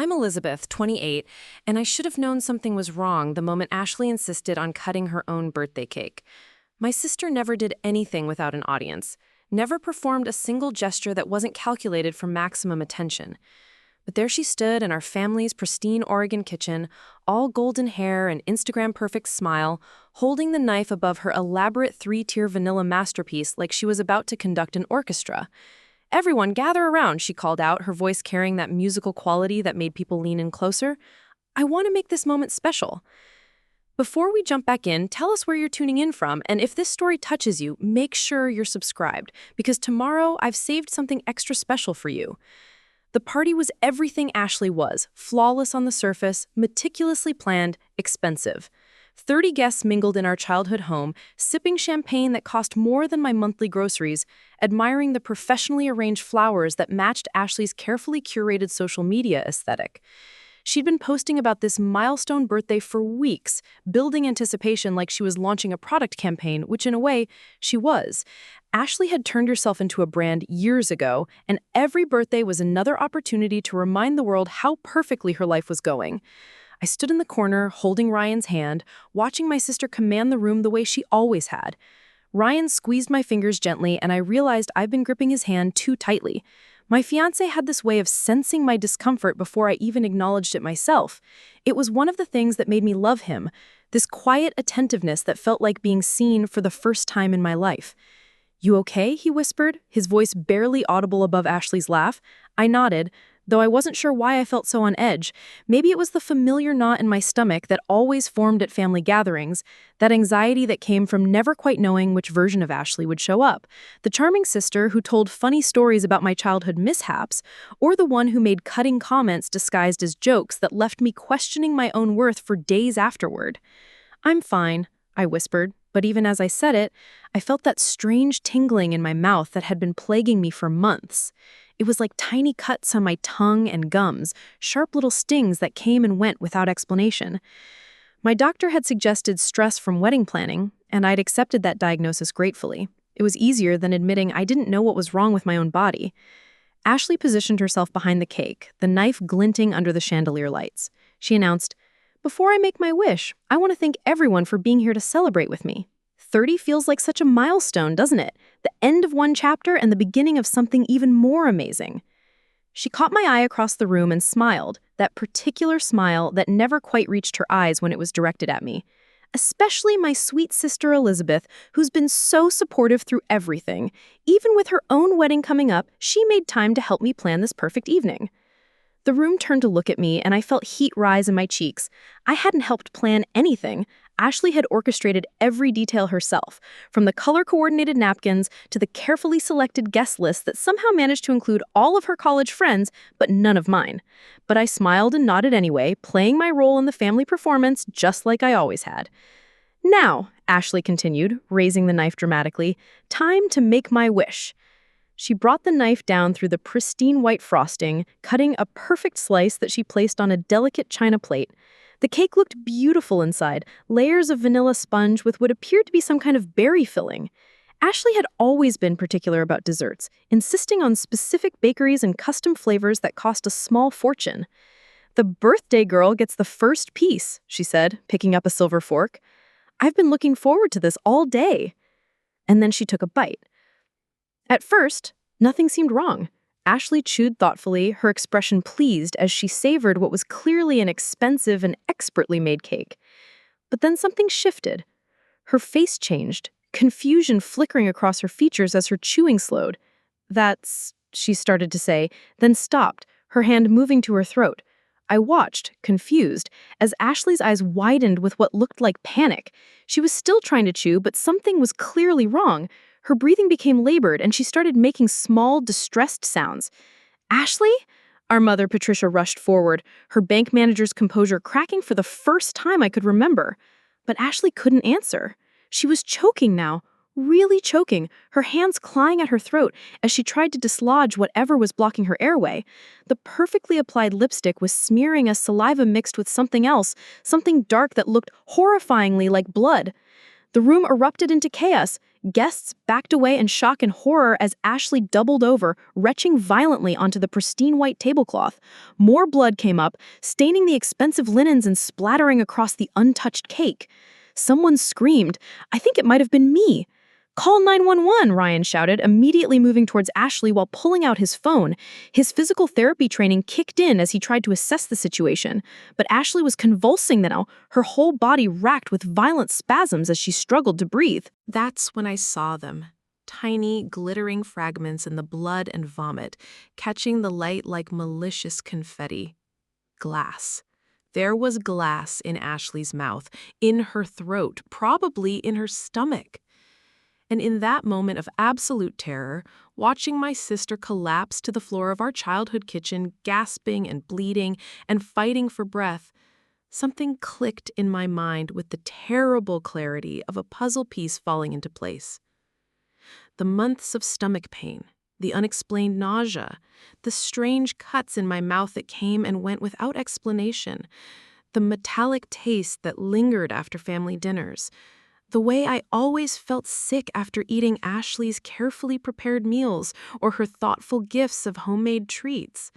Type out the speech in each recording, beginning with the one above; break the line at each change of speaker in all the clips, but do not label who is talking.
I'm Elizabeth, 28, and I should have known something was wrong the moment Ashley insisted on cutting her own birthday cake. My sister never did anything without an audience, never performed a single gesture that wasn't calculated for maximum attention. But there she stood in our family's pristine Oregon kitchen, all golden hair and Instagram-perfect smile, holding the knife above her elaborate three-tier vanilla masterpiece like she was about to conduct an orchestra. "Everyone, gather around," she called out, her voice carrying that musical quality that made people lean in closer. "I want to make this moment special." Before we jump back in, tell us where you're tuning in from, and if this story touches you, make sure you're subscribed, because tomorrow I've saved something extra special for you. The party was everything Ashley was, flawless on the surface, meticulously planned, expensive. 30 guests mingled in our childhood home, sipping champagne that cost more than my monthly groceries, admiring the professionally arranged flowers that matched Ashley's carefully curated social media aesthetic. She'd been posting about this milestone birthday for weeks, building anticipation like she was launching a product campaign, which in a way, she was. Ashley had turned herself into a brand years ago, and every birthday was another opportunity to remind the world how perfectly her life was going. I stood in the corner, holding Ryan's hand, watching my sister command the room the way she always had. Ryan squeezed my fingers gently, and I realized I'd been gripping his hand too tightly. My fiancé had this way of sensing my discomfort before I even acknowledged it myself. It was one of the things that made me love him, this quiet attentiveness that felt like being seen for the first time in my life. "You okay?" he whispered, his voice barely audible above Ashley's laugh. I nodded, though I wasn't sure why I felt so on edge. Maybe it was the familiar knot in my stomach that always formed at family gatherings, that anxiety that came from never quite knowing which version of Ashley would show up. The charming sister who told funny stories about my childhood mishaps, or the one who made cutting comments disguised as jokes that left me questioning my own worth for days afterward. "I'm fine," I whispered, but even as I said it, I felt that strange tingling in my mouth that had been plaguing me for months. It was like tiny cuts on my tongue and gums, sharp little stings that came and went without explanation. My doctor had suggested stress from wedding planning, and I'd accepted that diagnosis gratefully. It was easier than admitting I didn't know what was wrong with my own body. Ashley positioned herself behind the cake, the knife glinting under the chandelier lights. She announced, "Before I make my wish, I want to thank everyone for being here to celebrate with me. 30 feels like such a milestone, doesn't it? The end of one chapter and the beginning of something even more amazing." She caught my eye across the room and smiled, that particular smile that never quite reached her eyes when it was directed at me. "Especially my sweet sister Elizabeth, who's been so supportive through everything. Even with her own wedding coming up, she made time to help me plan this perfect evening." The room turned to look at me, and I felt heat rise in my cheeks. I hadn't helped plan anything. Ashley had orchestrated every detail herself, from the color-coordinated napkins to the carefully selected guest list that somehow managed to include all of her college friends, but none of mine. But I smiled and nodded anyway, playing my role in the family performance just like I always had. "Now," Ashley continued, raising the knife dramatically, "time to make my wish." She brought the knife down through the pristine white frosting, cutting a perfect slice that she placed on a delicate china plate. The cake looked beautiful inside, layers of vanilla sponge with what appeared to be some kind of berry filling. Ashley had always been particular about desserts, insisting on specific bakeries and custom flavors that cost a small fortune. "The birthday girl gets the first piece," she said, picking up a silver fork. "I've been looking forward to this all day." And then she took a bite. At first, nothing seemed wrong. Ashley chewed thoughtfully, her expression pleased as she savored what was clearly an expensive and expertly made cake. But then something shifted. Her face changed, confusion flickering across her features as her chewing slowed. "That's," she started to say, then stopped, her hand moving to her throat. I watched, confused, as Ashley's eyes widened with what looked like panic. She was still trying to chew, but something was clearly wrong. Her breathing became labored, and she started making small, distressed sounds. "Ashley?" Our mother, Patricia, rushed forward, her bank manager's composure cracking for the first time I could remember. But Ashley couldn't answer. She was choking now, really choking, her hands clawing at her throat as she tried to dislodge whatever was blocking her airway. The perfectly applied lipstick was smearing as saliva mixed with something else, something dark that looked horrifyingly like blood. The room erupted into chaos.
Guests backed away in shock and horror as Ashley doubled over, retching violently onto the pristine white tablecloth. More blood came up, staining the expensive linens and splattering across the untouched cake. Someone screamed. I think it might have been me. Call 911, Ryan shouted, immediately moving towards Ashley while pulling out his phone. His physical therapy training kicked in as he tried to assess the situation. But Ashley was convulsing now, her whole body racked with violent spasms as she struggled to breathe.
That's when I saw them. Tiny, glittering fragments in the blood and vomit, catching the light like malicious confetti. Glass. There was glass in Ashley's mouth, in her throat, probably in her stomach. And in that moment of absolute terror, watching my sister collapse to the floor of our childhood kitchen, gasping and bleeding and fighting for breath, something clicked in my mind with the terrible clarity of a puzzle piece falling into place. The months of stomach pain, the unexplained nausea, the strange cuts in my mouth that came and went without explanation, the metallic taste that lingered after family dinners, the way I always felt sick after eating Ashley's carefully prepared meals or her thoughtful gifts of homemade treats.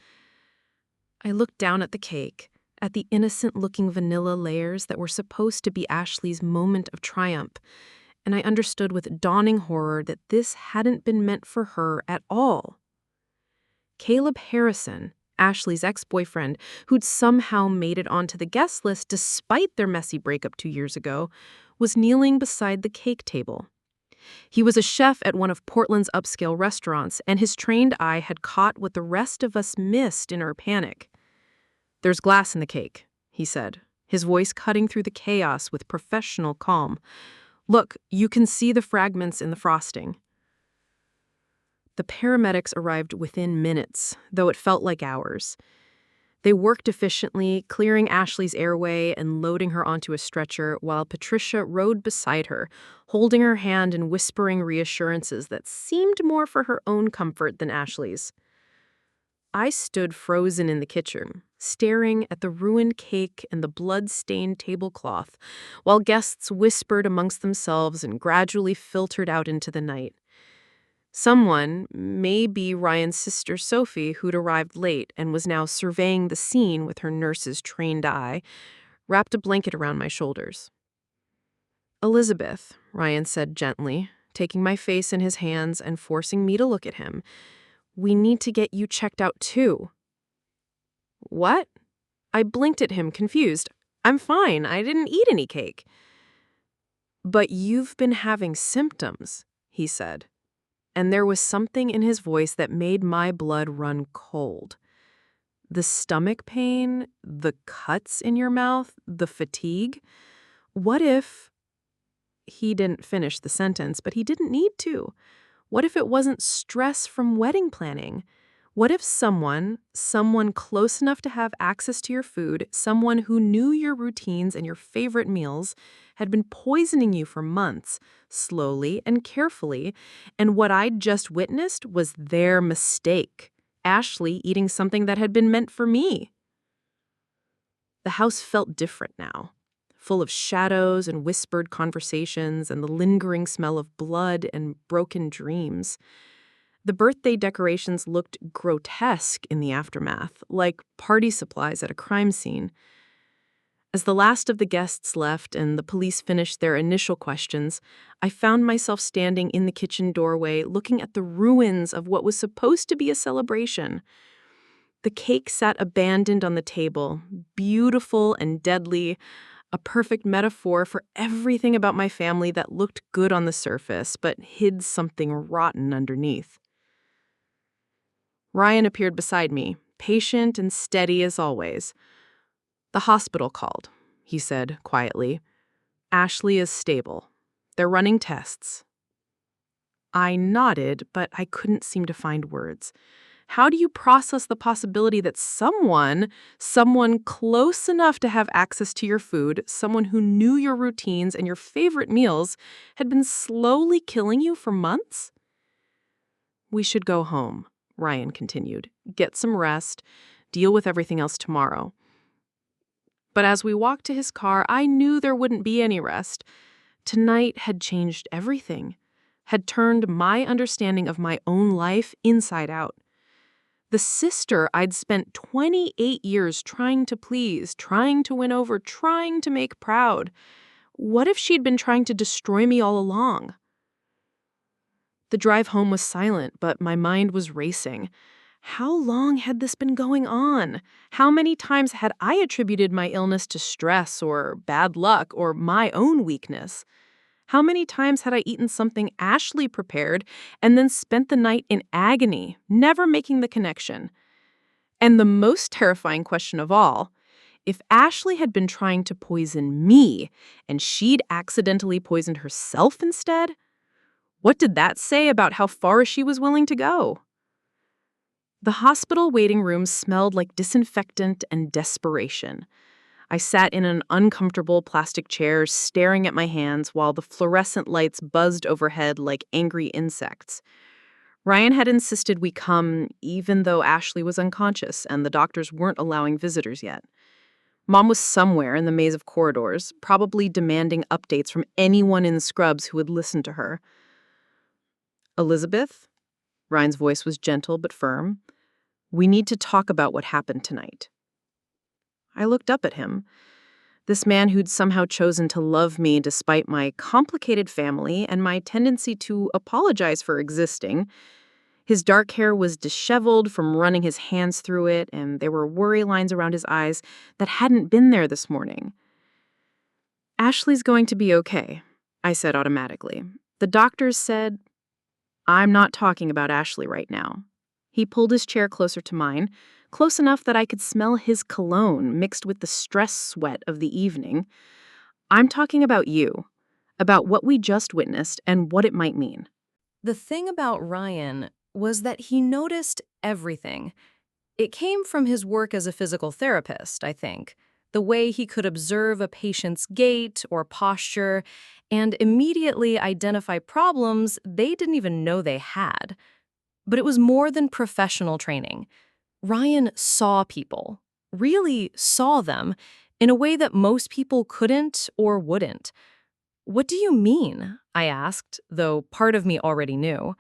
I looked down at the cake, at the innocent-looking vanilla layers that were supposed to be Ashley's moment of triumph, and I understood with dawning horror that this hadn't been meant for her at all. Caleb Harrison, Ashley's ex-boyfriend, who'd somehow made it onto the guest list despite their messy breakup 2 years ago, was kneeling beside the cake table. He was a chef at one of Portland's upscale restaurants, and his trained eye had caught what the rest of us missed in our panic. "There's glass in the cake," he said, his voice cutting through the chaos with professional calm. "Look, you can see the fragments in the frosting." The paramedics arrived within minutes, though it felt like hours. They worked efficiently, clearing Ashley's airway and loading her onto a stretcher, while Patricia rode beside her, holding her hand and whispering reassurances that seemed more for her own comfort than Ashley's. I stood frozen in the kitchen, staring at the ruined cake and the blood-stained tablecloth, while guests whispered amongst themselves and gradually filtered out into the night. Someone, maybe Ryan's sister Sophie, who'd arrived late and was now surveying the scene with her nurse's trained eye, wrapped a blanket around my shoulders. "Elizabeth," Ryan said gently, taking my face in his hands and forcing me to look at him, "we need to get you checked out too." "What?" I blinked at him, confused. "I'm fine. I didn't eat any cake." "But you've been having symptoms," he said. And there was something in his voice that made my blood run cold. The stomach pain, the cuts in your mouth, the fatigue. What if... He didn't finish the sentence, but he didn't need to. What if it wasn't stress from wedding planning? What if someone close enough to have access to your food, someone who knew your routines and your favorite meals, had been poisoning you for months, slowly and carefully, and what I'd just witnessed was their mistake, Ashley eating something that had been meant for me? The house felt different now, full of shadows and whispered conversations and the lingering smell of blood and broken dreams. The birthday decorations looked grotesque in the aftermath, like party supplies at a crime scene. As the last of the guests left and the police finished their initial questions, I found myself standing in the kitchen doorway looking at the ruins of what was supposed to be a celebration. The cake sat abandoned on the table, beautiful and deadly, a perfect metaphor for everything about my family that looked good on the surface but hid something rotten underneath. Ryan appeared beside me, patient and steady as always. "The hospital called," he said quietly. "Ashley is stable. They're running tests." I nodded, but I couldn't seem to find words. How do you process the possibility that someone close enough to have access to your food, someone who knew your routines and your favorite meals, had been slowly killing you for months? "We should go home," Ryan continued. "Get some rest, deal with everything else tomorrow." But as we walked to his car, I knew there wouldn't be any rest. Tonight had changed everything. had turned my understanding of my own life inside out. The sister I'd spent 28 years trying to please, trying to win over, trying to make proud. What if she'd been trying to destroy me all along? The drive home was silent, but my mind was racing. How long had this been going on? How many times had I attributed my illness to stress or bad luck or my own weakness? How many times had I eaten something Ashley prepared and then spent the night in agony, never making the connection? And the most terrifying question of all, if Ashley had been trying to poison me and she'd accidentally poisoned herself instead, what did that say about how far she was willing to go? The hospital waiting room smelled like disinfectant and desperation. I sat in an uncomfortable plastic chair, staring at my hands while the fluorescent lights buzzed overhead like angry insects. Ryan had insisted we come even though Ashley was unconscious and the doctors weren't allowing visitors yet. Mom was somewhere in the maze of corridors, probably demanding updates from anyone in Scrubs who would listen to her. Elizabeth? Ryan's voice was gentle but firm. We need to talk about what happened tonight. I looked up at him. This man who'd somehow chosen to love me despite my complicated family and my tendency to apologize for existing. His dark hair was disheveled from running his hands through it, and there were worry lines around his eyes that hadn't been there this morning. Ashley's going to be okay, I said automatically. The doctors said, I'm not talking about Ashley right now. He pulled his chair closer to mine, close enough that I could smell his cologne mixed with the stress sweat of the evening. I'm talking about you, about what we just witnessed and what it might mean.
The thing about Ryan was that he noticed everything. It came from his work as a physical therapist, I think. The way he could observe a patient's gait or posture and immediately identify problems they didn't even know they had. But it was more than professional training. Ryan saw people, really saw them, in a way that most people couldn't or wouldn't. What do you mean? I asked, though part of me already knew.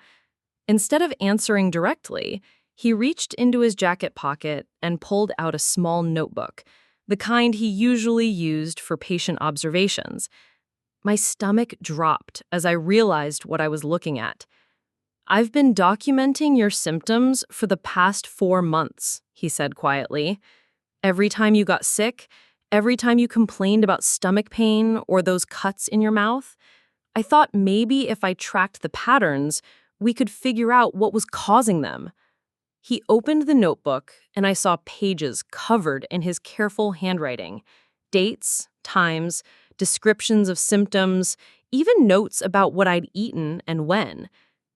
Instead of answering directly, he reached into his jacket pocket and pulled out a small notebook, the kind he usually used for patient observations. My stomach dropped as I realized what I was looking at. I've been documenting your symptoms for the past 4 months, he said quietly. Every time you got sick, every time you complained about stomach pain or those cuts in your mouth, I thought maybe if I tracked the patterns, we could figure out what was causing them. He opened the notebook, and I saw pages covered in his careful handwriting. Dates, times, descriptions of symptoms, even notes about what I'd eaten and when.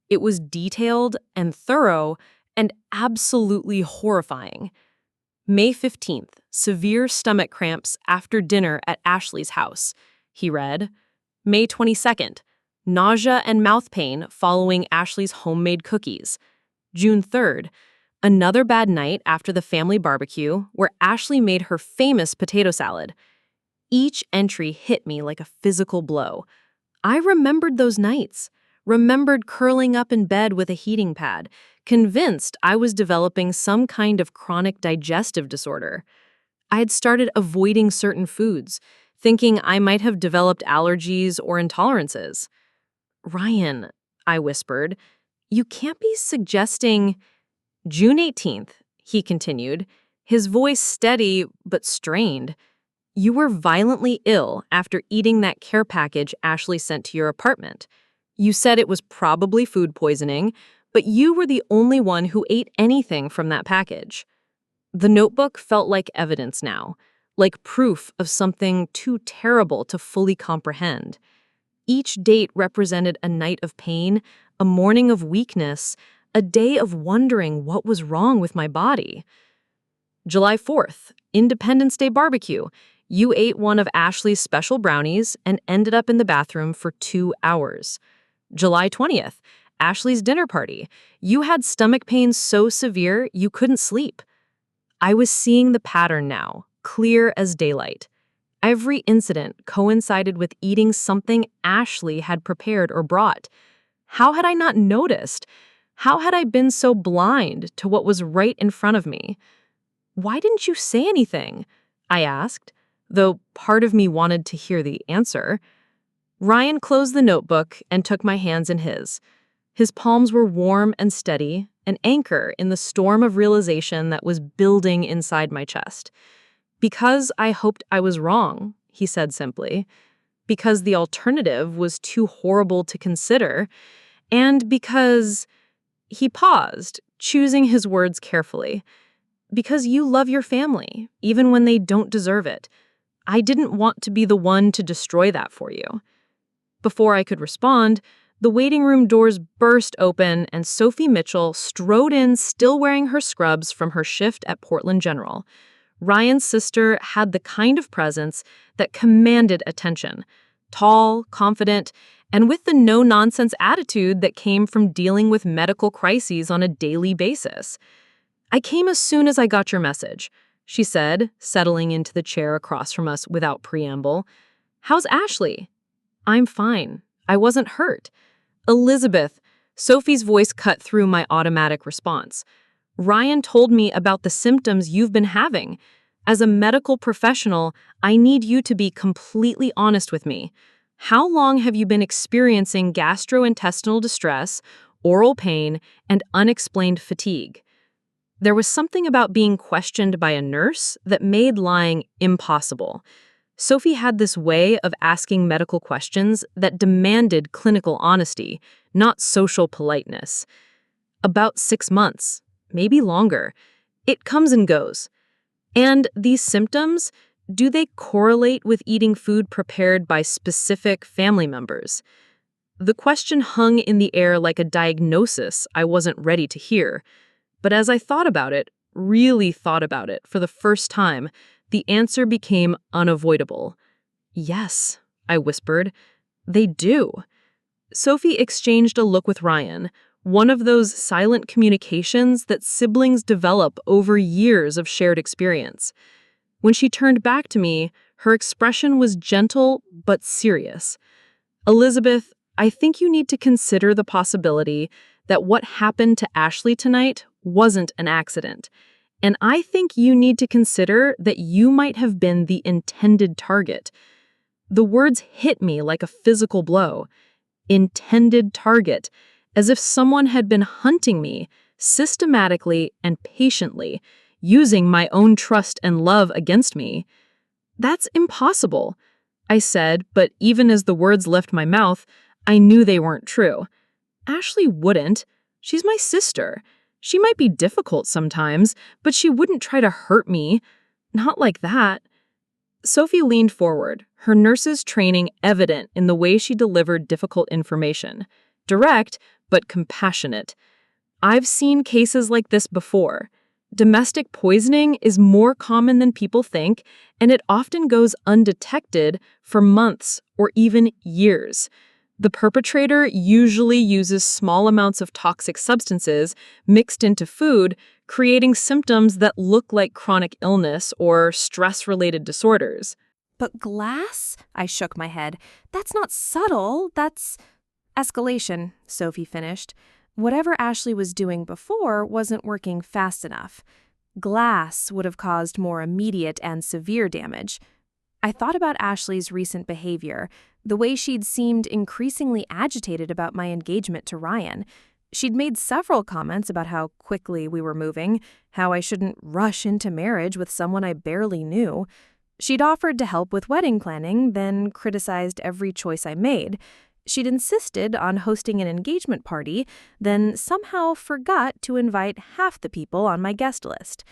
It was detailed and thorough and absolutely horrifying. May 15th, severe stomach cramps after dinner at Ashley's house, he read. May 22nd, nausea and mouth pain following Ashley's homemade cookies. June 3rd, another bad night after the family barbecue where Ashley made her famous potato salad. Each entry hit me like a physical blow. I remembered those nights. Remembered curling up in bed with a heating pad, convinced I was developing some kind of chronic digestive disorder. I had started avoiding certain foods, thinking I might have developed allergies or intolerances. Ryan, I whispered, you can't be suggesting... June 18th, he continued, his voice steady but strained. You were violently ill after eating that care package Ashley sent to your apartment. You said it was probably food poisoning, but you were the only one who ate anything from that package. The notebook felt like evidence now, like proof of something too terrible to fully comprehend. Each date represented a night of pain, a morning of weakness, a day of wondering what was wrong with my body. July 4th, Independence Day barbecue. You ate one of Ashley's special brownies and ended up in the bathroom for 2 hours. July 20th, Ashley's dinner party. You had stomach pains so severe you couldn't sleep. I was seeing the pattern now, clear as daylight. Every incident coincided with eating something Ashley had prepared or brought. How had I not noticed? How had I been so blind to what was right in front of me? "Why didn't you say anything?" I asked, though part of me wanted to hear the answer. Ryan closed the notebook and took my hands in his. His palms were warm and steady, an anchor in the storm of realization that was building inside my chest. "Because I hoped I was wrong," he said simply. "Because the alternative was too horrible to consider. And because—" He paused, choosing his words carefully. "Because you love your family, even when they don't deserve it. I didn't want to be the one to destroy that for you." Before I could respond, the waiting room doors burst open and Sophie Mitchell strode in, still wearing her scrubs from her shift at Portland General. Ryan's sister had the kind of presence that commanded attention. Tall, confident, and with the no-nonsense attitude that came from dealing with medical crises on a daily basis. "I came as soon as I got your message," she said, settling into the chair across from us without preamble. "How's Ashley?" "I'm fine. I wasn't hurt." "Elizabeth," Sophie's voice cut through my automatic response. "Ryan told me about the symptoms you've been having. As a medical professional, I need you to be completely honest with me. How long have you been experiencing gastrointestinal distress, oral pain, and unexplained fatigue?" There was something about being questioned by a nurse that made lying impossible. Sophie had this way of asking medical questions that demanded clinical honesty, not social politeness. "About 6 months, maybe longer. It comes and goes." "And these symptoms, do they correlate with eating food prepared by specific family members?" The question hung in the air like a diagnosis I wasn't ready to hear. But as I thought about it, really thought about it for the first time, the answer became unavoidable. "Yes," I whispered, "they do." Sophie exchanged a look with Ryan, one of those silent communications that siblings develop over years of shared experience. When she turned back to me, her expression was gentle but serious. "Elizabeth, I think you need to consider the possibility that what happened to Ashley tonight wasn't an accident. And I think you need to consider that you might have been the intended target." The words hit me like a physical blow. Intended target, as if someone had been hunting me systematically and patiently, using my own trust and love against me. "That's impossible," I said, but even as the words left my mouth, I knew they weren't true. "Ashley wouldn't. She's my sister. She might be difficult sometimes, but she wouldn't try to hurt me. Not like that." Sophie leaned forward, her nurse's training evident in the way she delivered difficult information. Direct, but compassionate. "I've seen cases like this before. Domestic poisoning is more common than people think, and it often goes undetected for months or even years. The perpetrator usually uses small amounts of toxic substances mixed into food, creating symptoms that look like chronic illness or stress-related disorders."
"But glass?" I shook my head. "That's not subtle, that's—" "Escalation," Sophie finished. "Whatever Ashley was doing before wasn't working fast enough. Glass would have caused more immediate and severe damage." I thought about Ashley's recent behavior, the way she'd seemed increasingly agitated about my engagement to Ryan. She'd made several comments about how quickly we were moving, how I shouldn't rush into marriage with someone I barely knew. She'd offered to help with wedding planning, then criticized every choice I made. She'd insisted on hosting an engagement party, then somehow forgot to invite half the people on my guest list.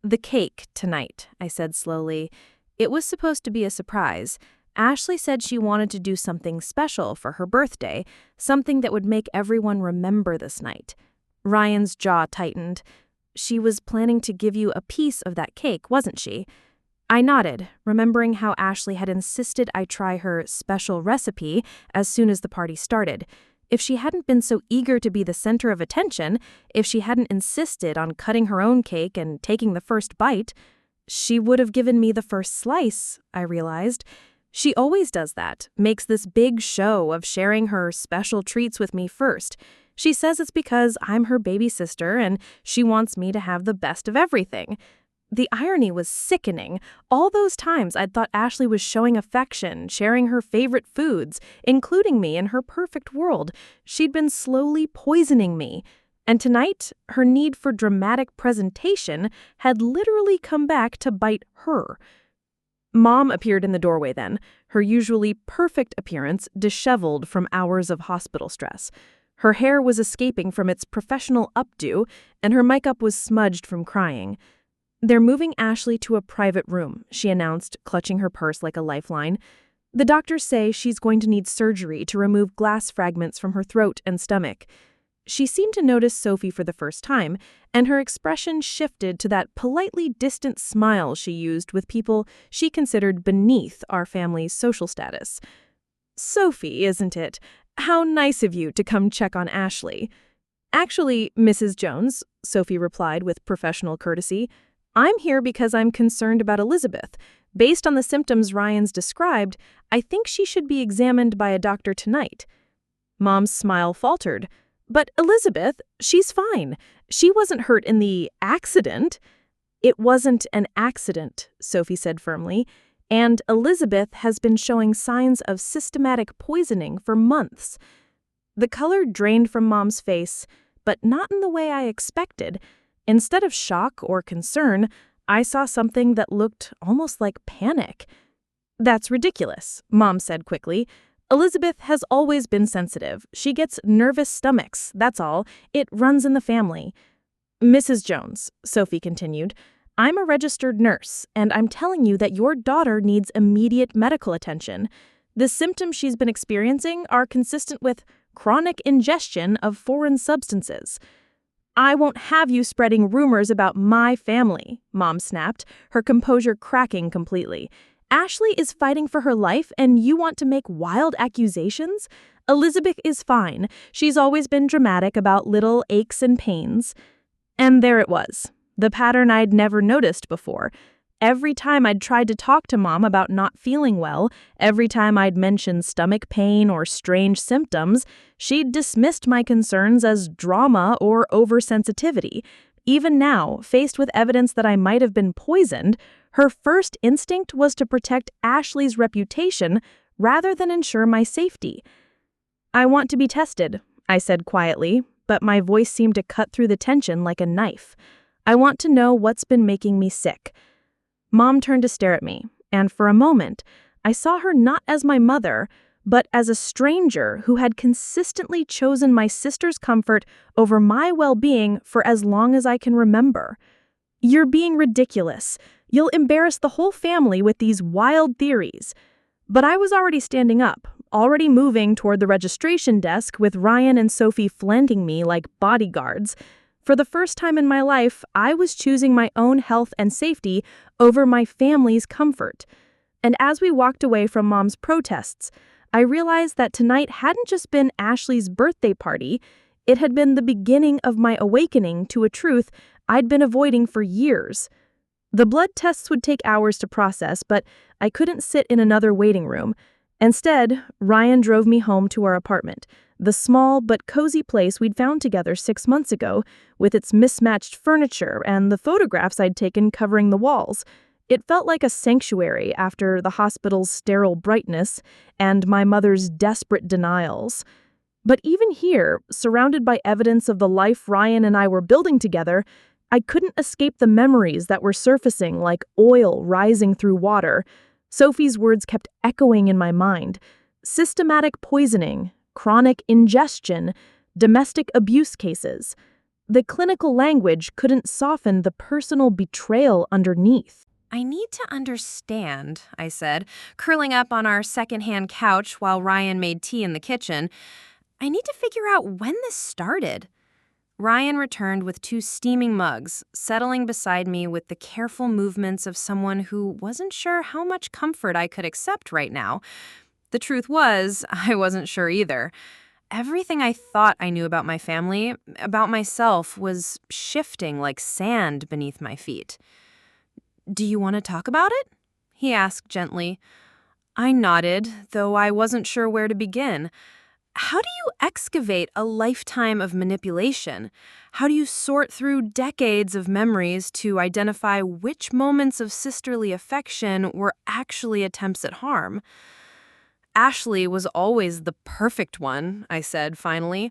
"The cake tonight," I said slowly. "It was supposed to be a surprise. Ashley said she wanted to do something special for her birthday, something that would make everyone remember this night." Ryan's jaw tightened. "She was planning to give you a piece of that cake, wasn't she?" I nodded, remembering how Ashley had insisted I try her special recipe as soon as the party started. If she hadn't been so eager to be the center of attention, if she hadn't insisted on cutting her own cake and taking the first bite, she would have given me the first slice, I realized.
She always does that, makes this big show of sharing her special treats with me first. She says it's because I'm her baby sister and she wants me to have the best of everything. The irony was sickening. All those times I'd thought Ashley was showing affection, sharing her favorite foods, including me in her perfect world. She'd been slowly poisoning me. And tonight, her need for dramatic presentation had literally come back to bite her. Mom appeared in the doorway then, her usually perfect appearance disheveled from hours of hospital stress. Her hair was escaping from its professional updo, and her makeup was smudged from crying. "They're moving Ashley to a private room," she announced, clutching her purse like a lifeline. "The doctors say she's going to need surgery to remove glass fragments from her throat and stomach." She seemed to notice Sophie for the first time, and her expression shifted to that politely distant smile she used with people she considered beneath our family's social status. "Sophie, isn't it? How nice of you to come check on Ashley." "Actually, Mrs. Jones," Sophie replied with professional courtesy, "I'm here because I'm concerned about Elizabeth. Based on the symptoms Ryan's described, I think she should be examined by a doctor tonight." Mom's smile faltered. "But Elizabeth, she's fine. She wasn't hurt in the accident." "It wasn't an accident," Sophie said firmly, "and Elizabeth has been showing signs of systematic poisoning for months." The color drained from Mom's face, but not in the way I expected. Instead of shock or concern, I saw something that looked almost like panic. "That's ridiculous," Mom said quickly. "Elizabeth has always been sensitive. She gets nervous stomachs, that's all. It runs in the family." "Mrs. Jones," Sophie continued, "I'm a registered nurse, and I'm telling you that your daughter needs immediate medical attention. The symptoms she's been experiencing are consistent with chronic ingestion of foreign substances." "I won't have you spreading rumors about my family," Mom snapped, her composure cracking completely. "Ashley is fighting for her life, and you want to make wild accusations? Elizabeth is fine. She's always been dramatic about little aches and pains." And there it was, the pattern I'd never noticed before. Every time I'd tried to talk to Mom about not feeling well, every time I'd mentioned stomach pain or strange symptoms, she'd dismissed my concerns as drama or oversensitivity. Even now, faced with evidence that I might have been poisoned, her first instinct was to protect Ashley's reputation rather than ensure my safety. "I want to be tested," I said quietly, but my voice seemed to cut through the tension like a knife. "I want to know what's been making me sick." Mom turned to stare at me, and for a moment, I saw her not as my mother, but as a stranger who had consistently chosen my sister's comfort over my well-being for as long as I can remember. "You're being ridiculous. You'll embarrass the whole family with these wild theories." But I was already standing up, already moving toward the registration desk with Ryan and Sophie flanking me like bodyguards. For the first time in my life, I was choosing my own health and safety over my family's comfort. And as we walked away from Mom's protests, I realized that tonight hadn't just been Ashley's birthday party, it had been the beginning of my awakening to a truth I'd been avoiding for years. The blood tests would take hours to process, but I couldn't sit in another waiting room. Instead, Ryan drove me home to our apartment, the small but cozy place we'd found together 6 months ago, with its mismatched furniture and the photographs I'd taken covering the walls. It felt like a sanctuary after the hospital's sterile brightness and my mother's desperate denials. But even here, surrounded by evidence of the life Ryan and I were building together, I couldn't escape the memories that were surfacing like oil rising through water. Sophie's words kept echoing in my mind. Systematic poisoning, chronic ingestion, domestic abuse cases. The clinical language couldn't soften the personal betrayal underneath.
"I need to understand," I said, curling up on our secondhand couch while Ryan made tea in the kitchen. "I need to figure out when this started." Ryan returned with 2 steaming mugs, settling beside me with the careful movements of someone who wasn't sure how much comfort I could accept right now. The truth was, I wasn't sure either. Everything I thought I knew about my family, about myself, was shifting like sand beneath my feet. "Do you want to talk about it?" he asked gently. I nodded, though I wasn't sure where to begin. How do you excavate a lifetime of manipulation? How do you sort through decades of memories to identify which moments of sisterly affection were actually attempts at harm? Ashley was always the perfect one, I said finally.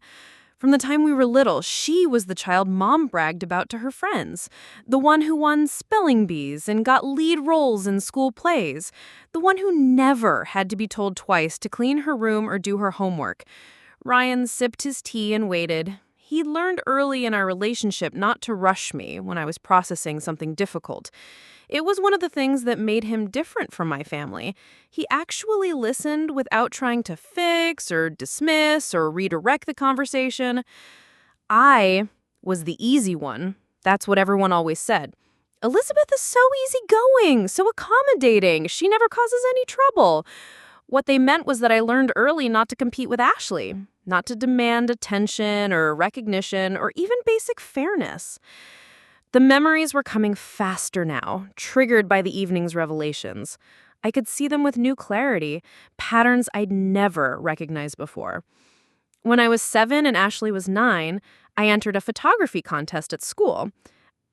From the time we were little, she was the child Mom bragged about to her friends. The one who won spelling bees and got lead roles in school plays. The one who never had to be told twice to clean her room or do her homework. Ryan sipped his tea and waited. He learned early in our relationship not to rush me when I was processing something difficult. It was one of the things that made him different from my family. He actually listened without trying to fix or dismiss or redirect the conversation. I was the easy one. That's what everyone always said. Elizabeth is so easygoing, so accommodating. She never causes any trouble. What they meant was that I learned early not to compete with Ashley, not to demand attention or recognition or even basic fairness. The memories were coming faster now, triggered by the evening's revelations. I could see them with new clarity, patterns I'd never recognized before. When I was 7 and Ashley was 9, I entered a photography contest at school.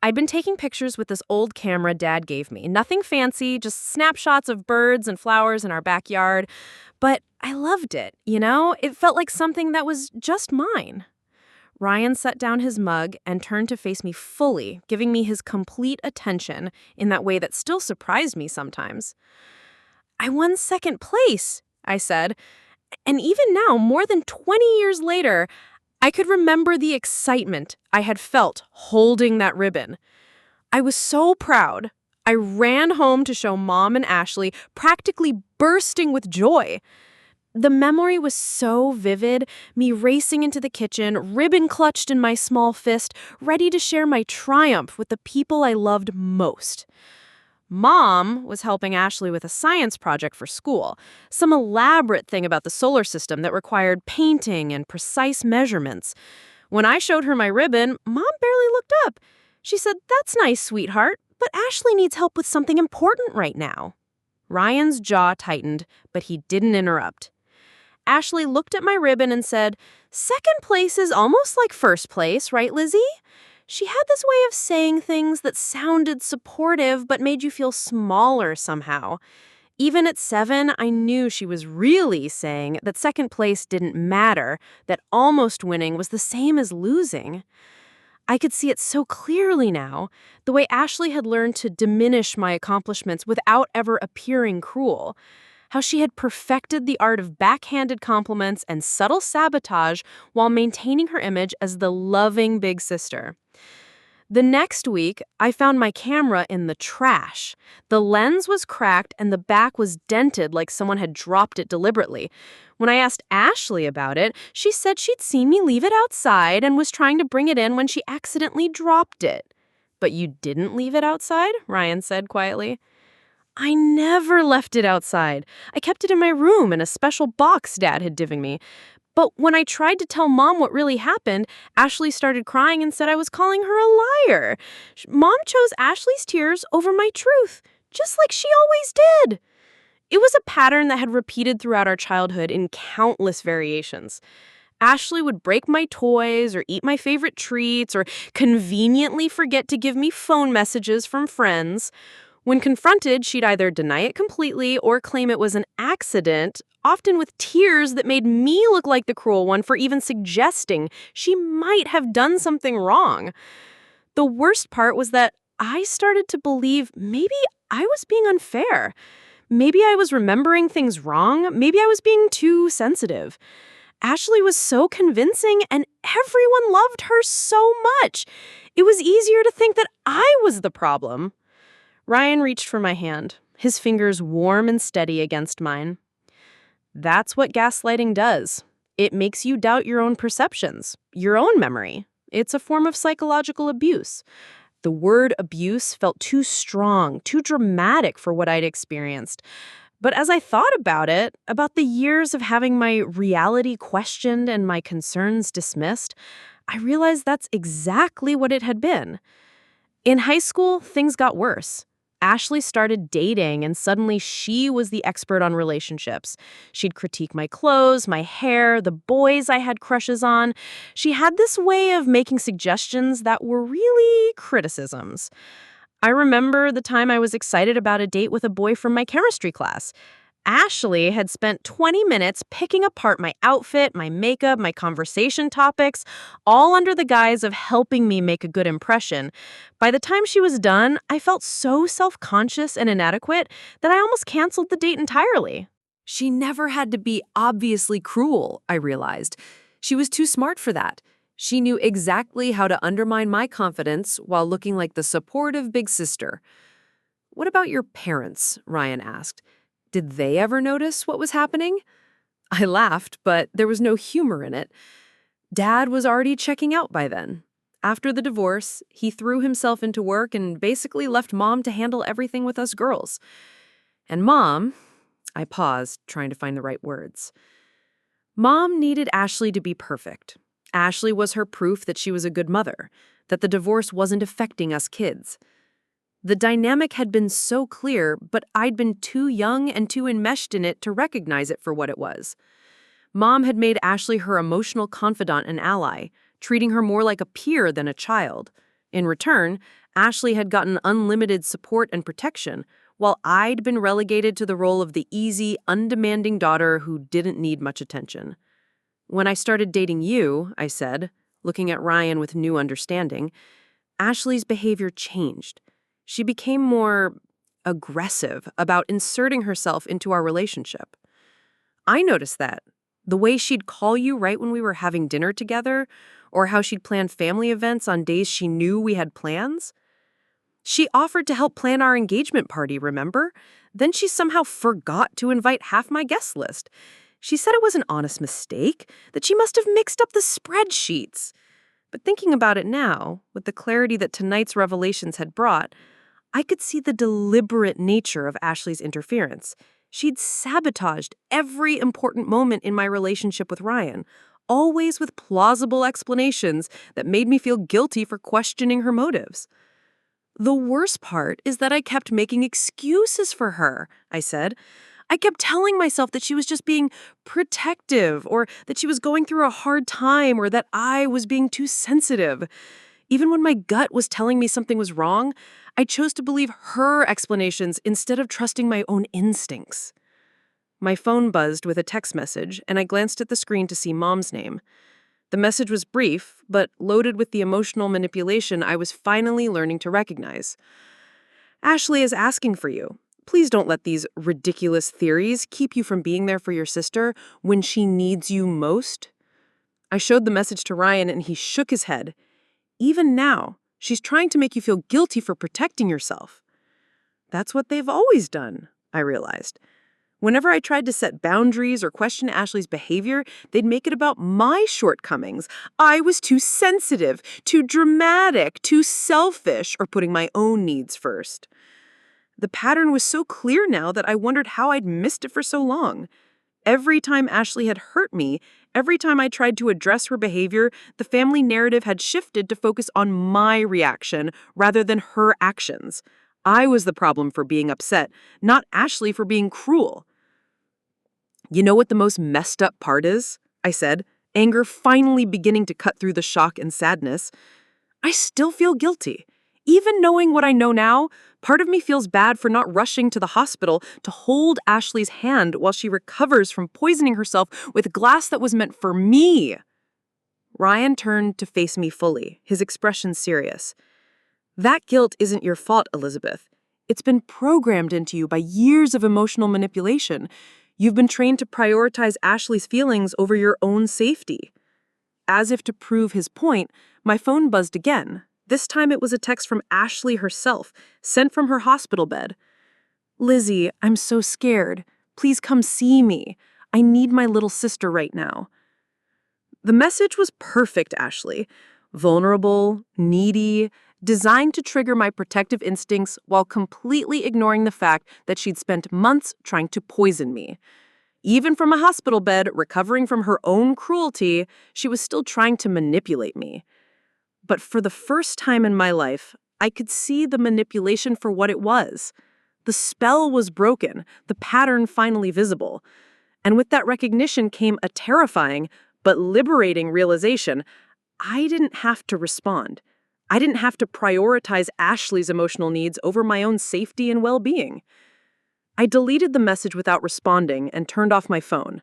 I'd been taking pictures with this old camera Dad gave me. Nothing fancy, just snapshots of birds and flowers in our backyard. But I loved it, you know? It felt like something that was just mine. Ryan set down his mug and turned to face me fully, giving me his complete attention in that way that still surprised me sometimes. I won second place, I said. And even now, more than 20 years later, I could remember the excitement I had felt holding that ribbon. I was so proud. I ran home to show Mom and Ashley, practically bursting with joy. The memory was so vivid, me racing into the kitchen, ribbon clutched in my small fist, ready to share my triumph with the people I loved most. Mom was helping Ashley with a science project for school, some elaborate thing about the solar system that required painting and precise measurements. When I showed her my ribbon, Mom barely looked up. She said, "That's nice, sweetheart, but Ashley needs help with something important right now." Ryan's jaw tightened, but he didn't interrupt. Ashley looked at my ribbon and said, "Second place is almost like first place, right, Lizzie?" She had this way of saying things that sounded supportive but made you feel smaller somehow. Even at 7, I knew she was really saying that second place didn't matter, that almost winning was the same as losing. I could see it so clearly now, the way Ashley had learned to diminish my accomplishments without ever appearing cruel. How she had perfected the art of backhanded compliments and subtle sabotage while maintaining her image as the loving big sister. The next week, I found my camera in the trash. The lens was cracked and the back was dented like someone had dropped it deliberately. When I asked Ashley about it, she said she'd seen me leave it outside and was trying to bring it in when she accidentally dropped it. "But you didn't leave it outside?" Ryan said quietly. "I never left it outside. I kept it in my room in a special box Dad had given me. But when I tried to tell Mom what really happened, Ashley started crying and said I was calling her a liar. Mom chose Ashley's tears over my truth, just like she always did." It was a pattern that had repeated throughout our childhood in countless variations. Ashley would break my toys or eat my favorite treats or conveniently forget to give me phone messages from friends. When confronted, she'd either deny it completely or claim it was an accident, often with tears that made me look like the cruel one for even suggesting she might have done something wrong. The worst part was that I started to believe maybe I was being unfair. Maybe I was remembering things wrong. Maybe I was being too sensitive. Ashley was so convincing and everyone loved her so much. It was easier to think that I was the problem. Ryan reached for my hand, his fingers warm and steady against mine. "That's what gaslighting does. It makes you doubt your own perceptions, your own memory. It's a form of psychological abuse." The word abuse felt too strong, too dramatic for what I'd experienced. But as I thought about it, about the years of having my reality questioned and my concerns dismissed, I realized that's exactly what it had been. In high school, things got worse.
Ashley started dating, and suddenly she was the expert on relationships. She'd critique my clothes, my hair, the boys I had crushes on. She had this way of making suggestions that were really criticisms. I remember the time I was excited about a date with a boy from my chemistry class. Ashley had spent 20 minutes picking apart my outfit, my makeup, my conversation topics, all under the guise of helping me make a good impression. By the time she was done, I felt so self-conscious and inadequate that I almost canceled the date entirely.
She never had to be obviously cruel, I realized. She was too smart for that. She knew exactly how to undermine my confidence while looking like the supportive big sister. "What about your parents?" Ryan asked. "Did they ever notice what was happening?" I laughed, but there was no humor in it. Dad was already checking out by then. After the divorce, he threw himself into work and basically left Mom to handle everything with us girls. And Mom, I paused, trying to find the right words. Mom needed Ashley to be perfect. Ashley was her proof that she was a good mother, that the divorce wasn't affecting us kids. The dynamic had been so clear, but I'd been too young and too enmeshed in it to recognize it for what it was. Mom had made Ashley her emotional confidant and ally, treating her more like a peer than a child. In return, Ashley had gotten unlimited support and protection, while I'd been relegated to the role of the easy, undemanding daughter who didn't need much attention. "When I started dating you," I said, looking at Ryan with new understanding, "Ashley's behavior changed. She became more aggressive about inserting herself into our relationship. I noticed that. The way she'd call you right when we were having dinner together, or how she'd plan family events on days she knew we had plans. She offered to help plan our engagement party, remember? Then she somehow forgot to invite half my guest list. She said it was an honest mistake, that she must have mixed up the spreadsheets. But thinking about it now, with the clarity that tonight's revelations had brought, I could see the deliberate nature of Ashley's interference. She'd sabotaged every important moment in my relationship with Ryan, always with plausible explanations that made me feel guilty for questioning her motives. "The worst part is that I kept making excuses for her," I said. "I kept telling myself that she was just being protective, or that she was going through a hard time, or that I was being too sensitive. Even when my gut was telling me something was wrong, I chose to believe her explanations instead of trusting my own instincts." My phone buzzed with a text message, and I glanced at the screen to see Mom's name. The message was brief, but loaded with the emotional manipulation I was finally learning to recognize. "Ashley is asking for you. Please don't let these ridiculous theories keep you from being there for your sister when she needs you most." I showed the message to Ryan, and he shook his head. "Even now, she's trying to make you feel guilty for protecting yourself." That's what they've always done, I realized. Whenever I tried to set boundaries or question Ashley's behavior, they'd make it about my shortcomings. I was too sensitive, too dramatic, too selfish, or putting my own needs first. The pattern was so clear now that I wondered how I'd missed it for so long. Every time Ashley had hurt me, every time I tried to address her behavior, the family narrative had shifted to focus on my reaction rather than her actions. I was the problem for being upset, not Ashley for being cruel. "You know what the most messed up part is?" I said, anger finally beginning to cut through the shock and sadness. "I still feel guilty. Even knowing what I know now, part of me feels bad for not rushing to the hospital to hold Ashley's hand while she recovers from poisoning herself with glass that was meant for me." Ryan turned to face me fully, his expression serious. "That guilt isn't your fault, Elizabeth. It's been programmed into you by years of emotional manipulation. You've been trained to prioritize Ashley's feelings over your own safety." As if to prove his point, my phone buzzed again. This time it was a text from Ashley herself, sent from her hospital bed. "Lizzie, I'm so scared. Please come see me. I need my little sister right now." The message was perfect, Ashley. Vulnerable, needy, designed to trigger my protective instincts while completely ignoring the fact that she'd spent months trying to poison me. Even from a hospital bed, recovering from her own cruelty, she was still trying to manipulate me. But for the first time in my life,
I could see the manipulation for what it was. The spell was broken, the pattern finally visible. And with that recognition came a terrifying but liberating realization. I didn't have to respond. I didn't have to prioritize Ashley's emotional needs over my own safety and well-being. I deleted the message without responding and turned off my phone.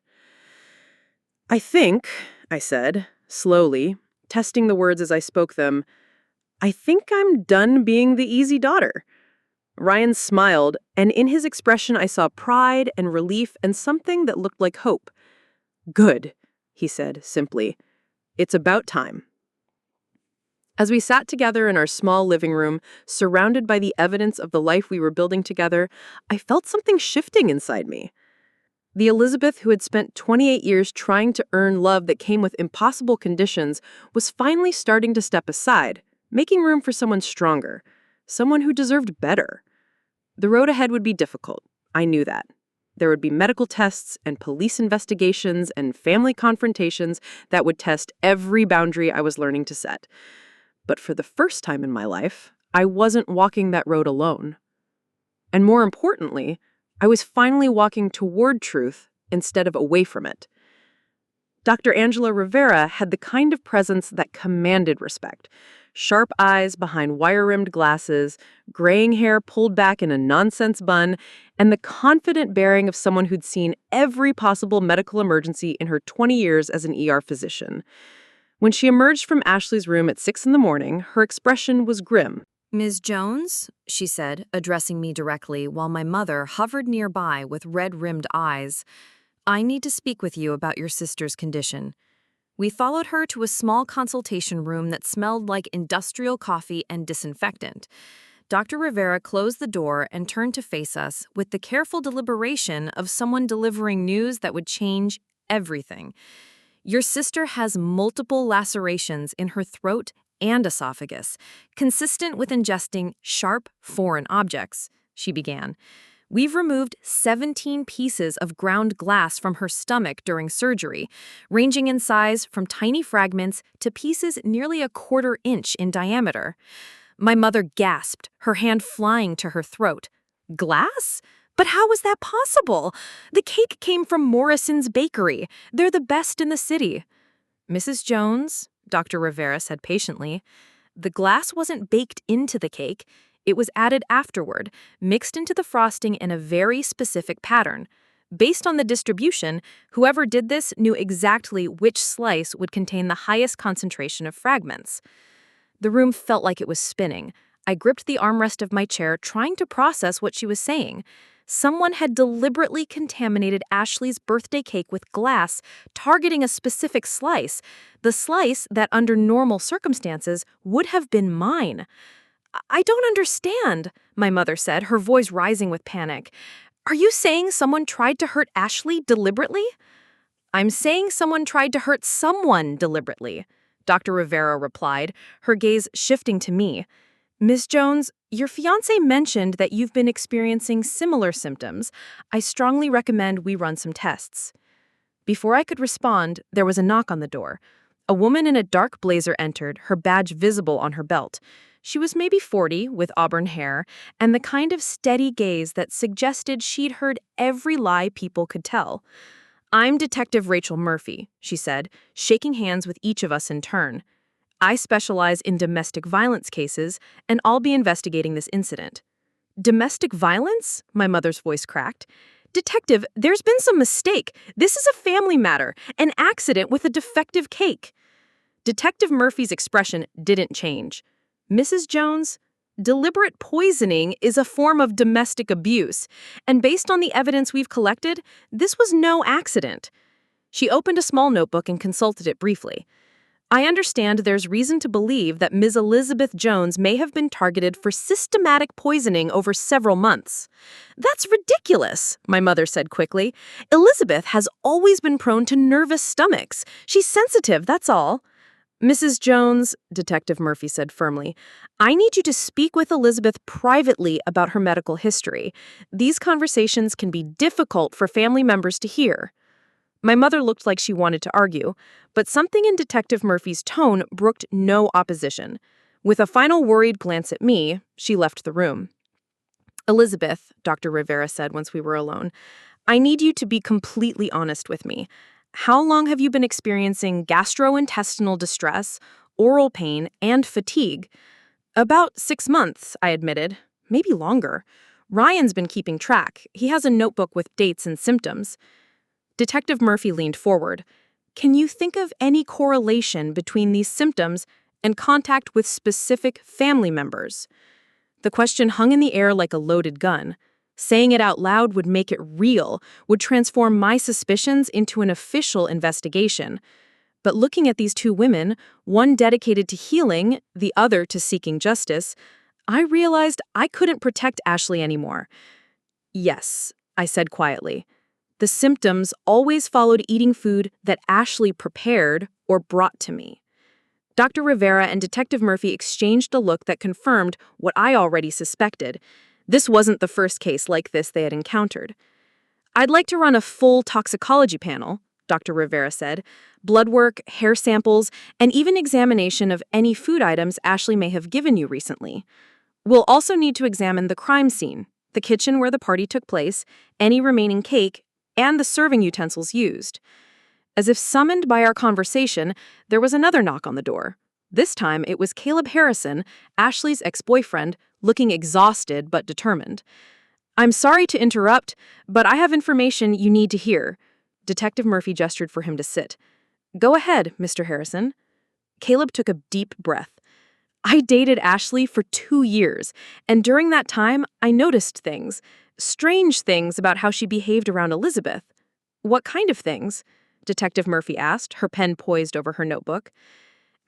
I think, I said, slowly, testing the words as I spoke them, I think I'm done being the easy daughter. Ryan smiled, and in his expression I saw pride and relief and something that looked like hope. Good, he said simply. It's about time. As we sat together in our small living room, surrounded by the evidence of the life we were building together, I felt something shifting inside me. The Elizabeth who had spent 28 years trying to earn love that came with impossible conditions was finally starting to step aside, making room for someone stronger, someone who deserved better. The road ahead would be difficult. I knew that. There would be medical tests and police investigations and family confrontations that would test every boundary I was learning to set. But for the first time in my life, I wasn't walking that road alone. And more importantly, I was finally walking toward truth instead of away from it. Dr. Angela Rivera had the kind of presence that commanded respect. Sharp eyes behind wire-rimmed glasses, graying hair pulled back in a nonsense bun, and the confident bearing of someone who'd seen every possible medical emergency in her 20 years as an ER physician. When she emerged from Ashley's room at 6 a.m, her expression was grim.
"Ms. Jones," she said, addressing me directly while my mother hovered nearby with red-rimmed eyes, "I need to speak with you about your sister's condition." We followed her to a small consultation room that smelled like industrial coffee and disinfectant. Dr. Rivera closed the door and turned to face us with the careful deliberation of someone delivering news that would change everything. "Your sister has multiple lacerations in her throat and esophagus, consistent with ingesting sharp foreign objects," she began. "We've removed 17 pieces of ground glass from her stomach during surgery, ranging in size from tiny fragments to pieces nearly a quarter-inch in diameter." My mother gasped, her hand flying to her throat. "Glass? But how was that possible? The cake came from Morrison's Bakery. They're the best in the city." "Mrs. Jones," Dr. Rivera said patiently, "the glass wasn't baked into the cake. It was added afterward, mixed into the frosting in a very specific pattern. Based on the distribution, whoever did this knew exactly which slice would contain the highest concentration of fragments." The room felt like it was spinning. I gripped the armrest of my chair, trying to process what she was saying. Someone had deliberately contaminated Ashley's birthday cake with glass, targeting a specific slice, the slice that under normal circumstances would have been mine. "I don't understand," my mother said, her voice rising with panic. "Are you saying someone tried to hurt Ashley deliberately?" "I'm saying someone tried to hurt someone deliberately," Dr. Rivera replied, her gaze shifting to me. "Ms. Jones, your fiancé mentioned that you've been experiencing similar symptoms. I strongly recommend we run some tests." Before I could respond, there was a knock on the door. A woman in a dark blazer entered, her badge visible on her belt. She was maybe 40, with auburn hair, and the kind of steady gaze that suggested she'd heard every lie people could tell. "I'm Detective Rachel Murphy," she said, shaking hands with each of us in turn. "I specialize in domestic violence cases, and I'll be investigating this incident." "Domestic violence?" my mother's voice cracked. "Detective, there's been some mistake. This is a family matter, an accident with a defective cake." Detective Murphy's expression didn't change. "Mrs. Jones, deliberate poisoning is a form of domestic abuse, and based on the evidence we've collected, this was no accident." She opened a small notebook and consulted it briefly. "I understand there's reason to believe that Ms. Elizabeth Jones may have been targeted for systematic poisoning over several months." "That's ridiculous," my mother said quickly. "Elizabeth has always been prone to nervous stomachs. She's sensitive, that's all." "Mrs. Jones," Detective Murphy said firmly, "I need you to speak with Elizabeth privately about her medical history. These conversations can be difficult for family members to hear." My mother looked like she wanted to argue, but something in Detective Murphy's tone brooked no opposition.
With a final worried glance at me, she left the room. Elizabeth, Dr. Rivera said once we were alone, I need you to be completely honest with me. How long have you been experiencing gastrointestinal distress, oral pain, and fatigue? About 6 months, I admitted. Maybe longer. Ryan's been keeping track. He has a notebook with dates and symptoms. Detective Murphy leaned forward. Can you think of any correlation between these symptoms and contact with specific family members? The question hung in the air like a loaded gun. Saying it out loud would make it real, would transform my suspicions into an official investigation. But looking at these two women, one dedicated to healing, the other to seeking justice, I realized I couldn't protect Ashley anymore. Yes, I said quietly. The symptoms always followed eating food that Ashley prepared or brought to me. Dr. Rivera and Detective Murphy exchanged a look that confirmed what I already suspected. This wasn't the first case like this they had encountered. I'd like to run a full toxicology panel, Dr. Rivera said. Blood work, hair samples, and even examination of any food items Ashley may have given you recently. We'll also need to examine the crime scene, the kitchen where the party took place, any remaining cake, and the serving utensils used. As if summoned by our conversation, there was another knock on the door. This time, it was Caleb Harrison, Ashley's ex-boyfriend, looking exhausted but determined. I'm sorry to interrupt, but I have information you need to hear. Detective Murphy gestured for him to sit. Go ahead, Mr. Harrison. Caleb took a deep breath. I dated Ashley for 2 years, and during that time, I noticed things. Strange things about how she behaved around Elizabeth. What kind of things? Detective Murphy asked, her pen poised over her notebook.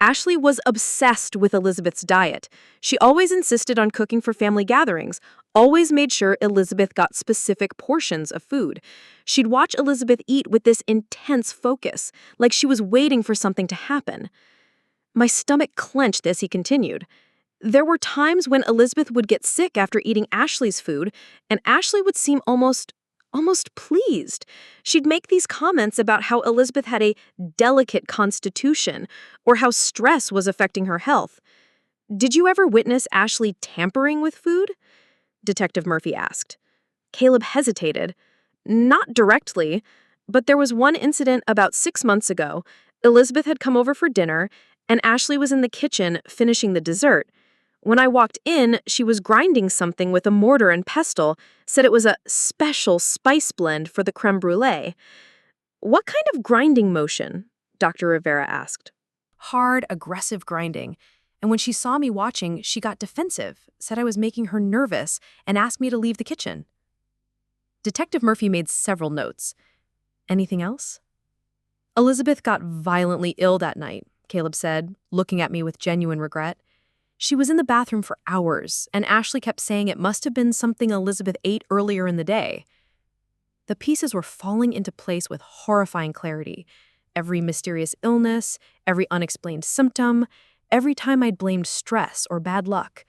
Ashley was obsessed with Elizabeth's diet. She always insisted on cooking for family gatherings, always made sure Elizabeth got specific portions of food. She'd watch Elizabeth eat with this intense focus, like she was waiting for something to happen. My stomach clenched as he continued. There were times when Elizabeth would get sick after eating Ashley's food, and Ashley would seem almost pleased. She'd make these comments about how Elizabeth had a delicate constitution or how stress was affecting her health. Did you ever witness Ashley tampering with food? Detective Murphy asked. Caleb hesitated. Not directly, but there was one incident about 6 months ago. Elizabeth had come over for dinner, and Ashley was in the kitchen finishing the dessert. When I walked in, she was grinding something with a mortar and pestle, said it was a special spice blend for the creme brulee. What kind of grinding motion? Dr. Rivera asked.
Hard, aggressive grinding. And when she saw me watching, she got defensive, said I was making her nervous, and asked me to leave the kitchen. Detective Murphy made several notes. Anything else? Elizabeth got violently ill that night, Caleb said, looking at me with genuine regret. She was in the bathroom for hours, and Ashley kept saying it must have been something Elizabeth ate earlier in the day. The pieces were falling into place with horrifying clarity. Every mysterious illness, every unexplained symptom, every time I'd blamed stress or bad luck.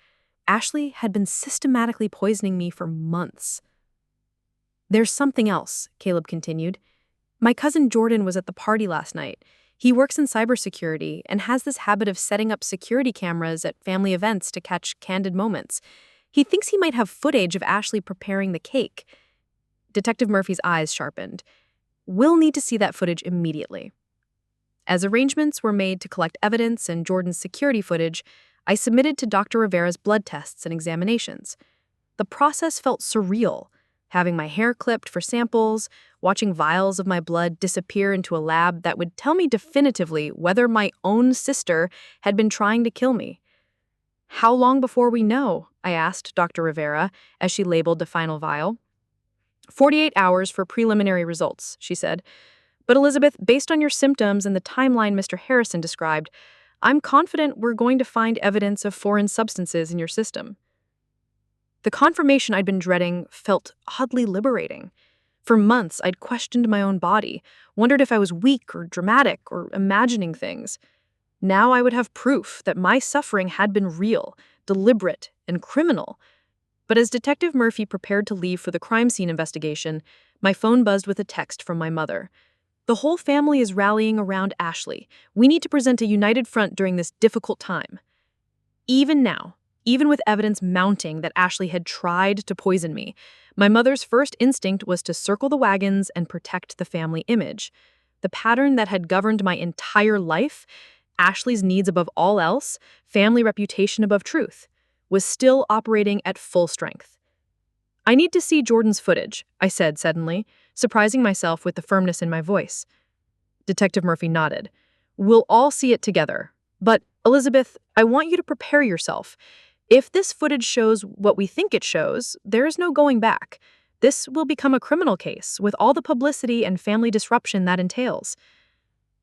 Ashley had been systematically poisoning me for months. There's something else, Caleb continued. My cousin Jordan was at the party last night. He works in cybersecurity and has this habit of setting up security cameras at family events to catch candid moments. He thinks he might have footage of Ashley preparing the cake. Detective Murphy's eyes sharpened. We'll need to see that footage immediately. As arrangements were made to collect evidence and Jordan's security footage, I submitted to Dr. Rivera's blood tests and examinations. The process felt surreal. Having my hair clipped for samples, watching vials of my blood disappear into a lab that would tell me definitively whether my own sister had been trying to kill me. How long before we know? I asked Dr. Rivera as she labeled the final vial. 48 hours for preliminary results, she said. But Elizabeth, based on your symptoms and the timeline Mr. Harrison described, I'm confident we're going to find evidence of foreign substances in your system. The confirmation I'd been dreading felt oddly liberating. For months, I'd questioned my own body, wondered if I was weak or dramatic or imagining things. Now I would have proof that my suffering had been real, deliberate, and criminal. But as Detective Murphy prepared to leave for the crime scene investigation, my phone buzzed with a text from my mother. The whole family is rallying around Ashley. We need to present a united front during this difficult time.
Even now, even with evidence mounting that Ashley had tried to poison me, my mother's first instinct was to circle the wagons and protect the family image. The pattern that had governed my entire life, Ashley's needs above all else, family reputation above truth, was still operating at full strength. "I need to see Jordan's footage," I said suddenly, surprising myself with the firmness in my voice. Detective Murphy nodded. "We'll all see it together. But, Elizabeth, I want you to prepare yourself. If this footage shows what we think it shows, there is no going back. This will become a criminal case, with all the publicity and family disruption that entails."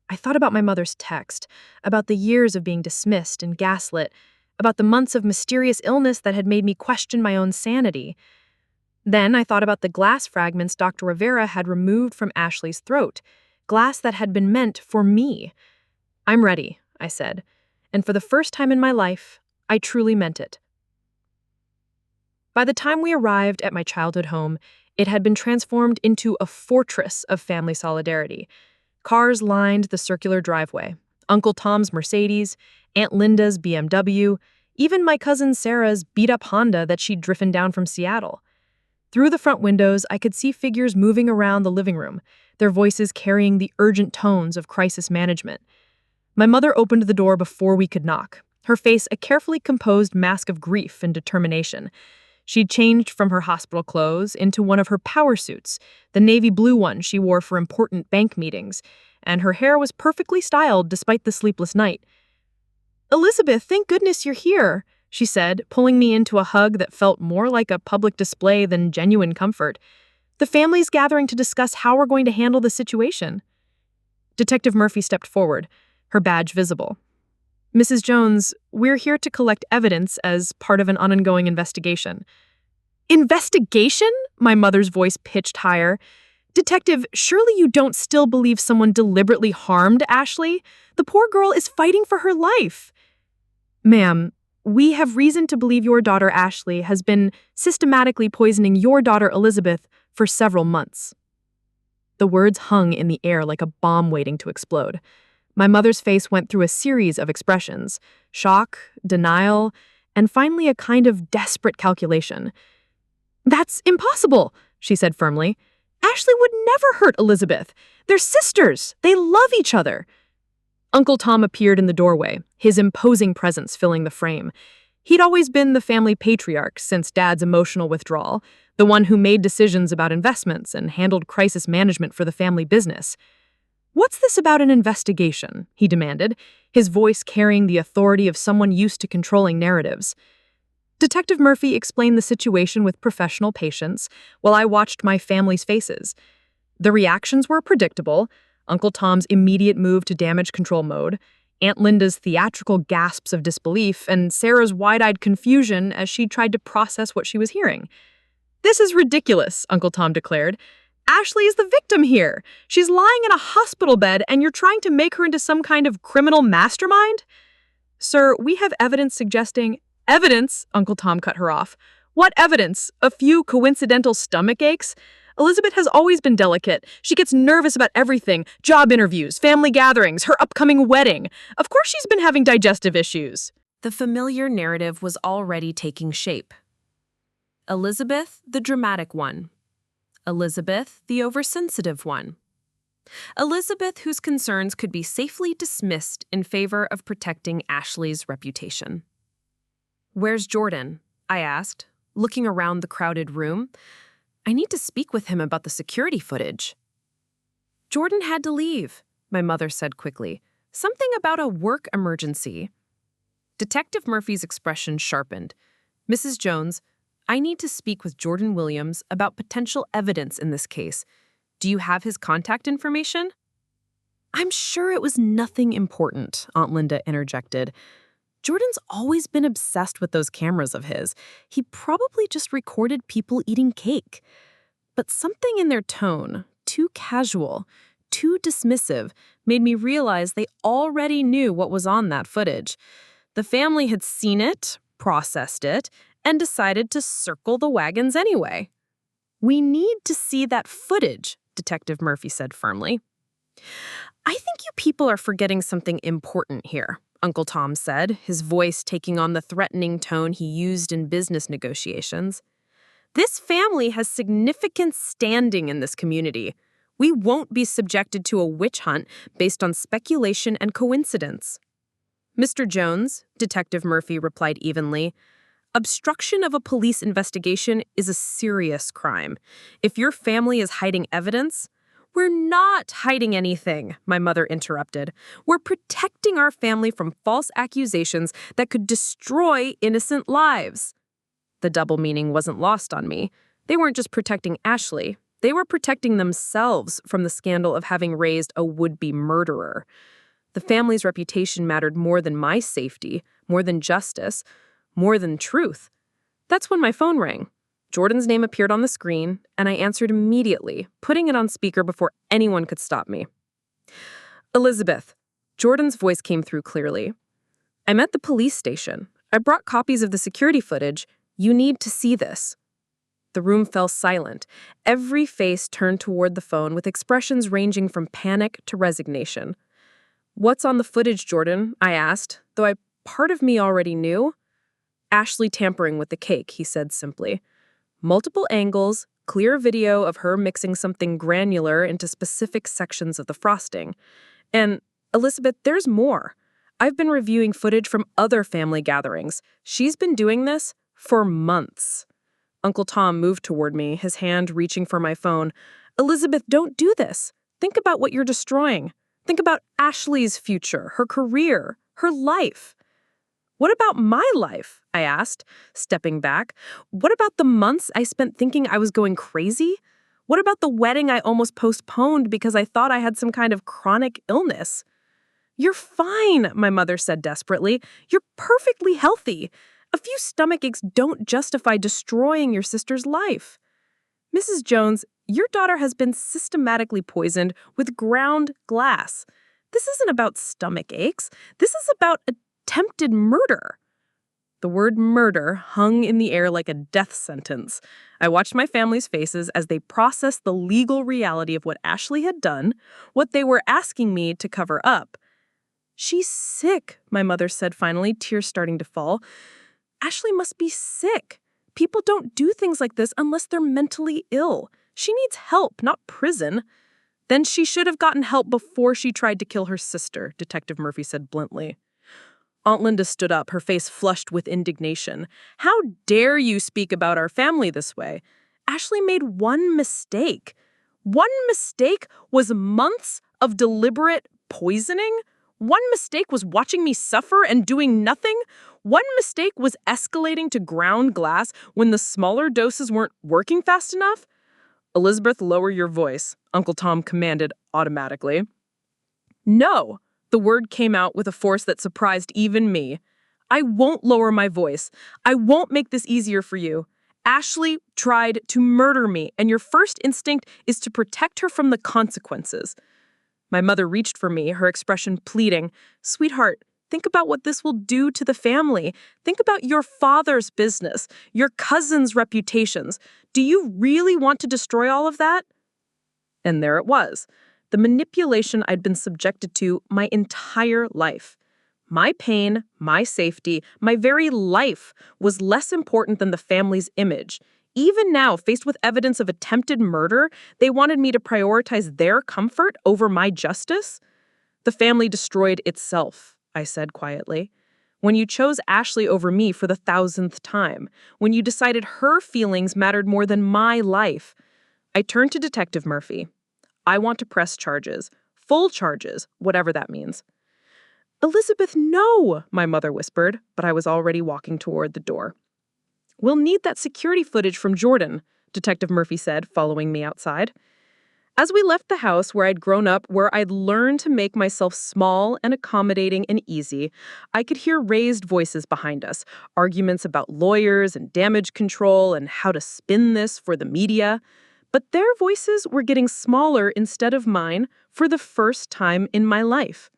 I thought about my mother's text, about the years of being dismissed and gaslit, about the months of mysterious illness that had made me question my own sanity. Then I thought about the glass fragments Dr. Rivera had removed from Ashley's throat, glass that had been meant for me. "I'm ready," I said, and for the first time in my life, I truly meant it. By the time we arrived at my childhood home, it had been transformed into a fortress of family solidarity. Cars lined the circular driveway. Uncle Tom's Mercedes, Aunt Linda's BMW, even my cousin Sarah's beat-up Honda that she'd driven down from Seattle. Through the front windows, I could see figures moving around the living room, their voices carrying the urgent tones of crisis management. My mother opened the door before we could knock, her face a carefully composed mask of grief and determination. She'd changed from her hospital clothes into one of her power suits, the navy blue one she wore for important bank meetings, and her hair was perfectly styled despite the sleepless night. "Elizabeth, thank goodness you're here," she said, pulling me into a hug that felt more like a public display than genuine comfort. "The family's gathering to discuss how we're going to handle the situation." Detective Murphy stepped forward, her badge visible. "Mrs. Jones, we're here to collect evidence as part of an ongoing investigation." "Investigation?" My mother's voice pitched higher. "Detective, surely you don't still believe someone deliberately harmed Ashley? The poor girl is fighting for her life." "Ma'am, we have reason to believe your daughter Ashley has been systematically poisoning your daughter Elizabeth for several months." The words hung in the air like a bomb waiting to explode. My mother's face went through a series of expressions: shock, denial, and finally a kind of desperate calculation. "That's impossible," she said firmly. "Ashley would never hurt Elizabeth. They're sisters. They love each other." Uncle Tom appeared in the doorway, his imposing presence filling the frame. He'd always been the family patriarch since Dad's emotional withdrawal, the one who made decisions about investments and handled crisis management for the family business. "What's this about an investigation?" he demanded, his voice carrying the authority of someone used to controlling narratives. Detective Murphy explained the situation with professional patience while I watched my family's faces. The reactions were predictable: Uncle Tom's immediate move to damage control mode, Aunt Linda's theatrical gasps of disbelief, and Sarah's wide-eyed confusion as she tried to process what she was hearing. "This is ridiculous," Uncle Tom declared. "Ashley is the victim here. She's lying in a hospital bed and you're trying to make her into some kind of criminal mastermind?" "Sir, we have evidence suggesting—" "Evidence?" Uncle Tom cut her off. "What evidence? A few coincidental stomach aches? Elizabeth has always been delicate. She gets nervous about everything: job interviews, family gatherings, her upcoming wedding. Of course she's been having digestive issues."
The familiar narrative was already taking shape. Elizabeth, the dramatic one. Elizabeth, the oversensitive one. Elizabeth, whose concerns could be safely dismissed in favor of protecting Ashley's reputation. "Where's Jordan?" I asked, looking around the crowded room. I need to speak with him about the security footage. "Jordan had to leave," my mother said quickly. "Something about a work emergency." Detective Murphy's expression sharpened. "Mrs. Jones, I need to speak with Jordan Williams about potential evidence in this case. Do you have his contact information?" "I'm sure it was nothing important," Aunt Linda interjected. "Jordan's always been obsessed with those cameras of his. He probably just recorded people eating cake." But something in their tone, too casual, too dismissive, made me realize they already knew what was on that footage. The family had seen it, processed it, and decided to circle the wagons anyway. "We need to see that footage," Detective Murphy said firmly. I think you people are forgetting something important here, Uncle Tom said, his voice taking on the threatening tone he used in business negotiations. This family has significant standing in this community. We won't be subjected to a witch hunt based on speculation and coincidence. Mr. Jones, Detective Murphy replied evenly, obstruction of a police investigation is a serious crime. If your family is hiding evidence, we're not hiding anything, my mother interrupted. We're protecting our family from false accusations that could destroy innocent lives. The double meaning wasn't lost on me. They weren't just protecting Ashley. They were protecting themselves from the scandal of having raised a would-be murderer. The family's reputation mattered more than my safety, more than justice, more than truth. That's when my phone rang. Jordan's name appeared on the screen, and I answered immediately, putting it on speaker before anyone could stop me. Elizabeth. Jordan's voice came through clearly. I'm at the police station. I brought copies of the security footage. You need to see this. The room fell silent. Every face turned toward the phone with expressions ranging from panic to resignation. What's on the footage, Jordan? I asked, though part of me already knew. Ashley tampering with the cake, he said simply. Multiple angles, clear video of her mixing something granular into specific sections of the frosting. And, Elizabeth, there's more. I've been reviewing footage from other family gatherings. She's been doing this for months. Uncle Tom moved toward me, his hand reaching for my phone. Elizabeth, don't do this. Think about what you're destroying. Think about Ashley's future, her career, her life. What about my life? I asked, stepping back. What about the months I spent thinking I was going crazy? What about the wedding I almost postponed because I thought I had some kind of chronic illness? You're fine, my mother said desperately. You're perfectly healthy. A few stomach aches don't justify destroying your sister's life. Mrs. Jones, your daughter has been systematically poisoned with ground glass. This isn't about stomach aches. This is about attempted murder. The word murder hung in the air like a death sentence. I watched my family's faces as they processed the legal reality of what Ashley had done, what they were asking me to cover up. She's sick, my mother said finally, tears starting to fall. Ashley must be sick. People don't do things like this unless they're mentally ill. She needs help, not prison. Then she should have gotten help before she tried to kill her sister, Detective Murphy said bluntly. Aunt Linda stood up, her face flushed with indignation. How dare you speak about our family this way? Ashley made one mistake. One mistake was months of deliberate poisoning? One mistake was watching me suffer and doing nothing? One mistake was escalating to ground glass when the smaller doses weren't working fast enough? Elizabeth, lower your voice, Uncle Tom commanded automatically. No. The word came out with a force that surprised even me. I won't lower my voice. I won't make this easier for you. Ashley tried to murder me, and your first instinct is to protect her from the consequences. My mother reached for me, her expression pleading. Sweetheart, think about what this will do to the family. Think about your father's business, your cousin's reputations. Do you really want to destroy all of that? And there it was. The manipulation I'd been subjected to my entire life. My pain, my safety, my very life was less important than the family's image. Even now, faced with evidence of attempted murder, they wanted me to prioritize their comfort over my justice. The family destroyed itself, I said quietly. When you chose Ashley over me for the 1,000th time, when you decided her feelings mattered more than my life. I turned to Detective Murphy. I want to press charges, full charges, whatever that means. Elizabeth, no, my mother whispered, but I was already walking toward the door. We'll need that security footage from Jordan, Detective Murphy said, following me outside. As we left the house where I'd grown up, where I'd learned to make myself small and accommodating and easy, I could hear raised voices behind us, arguments about lawyers and damage control and how to spin this for the media. But their voices were getting smaller instead of mine for the first time in my life.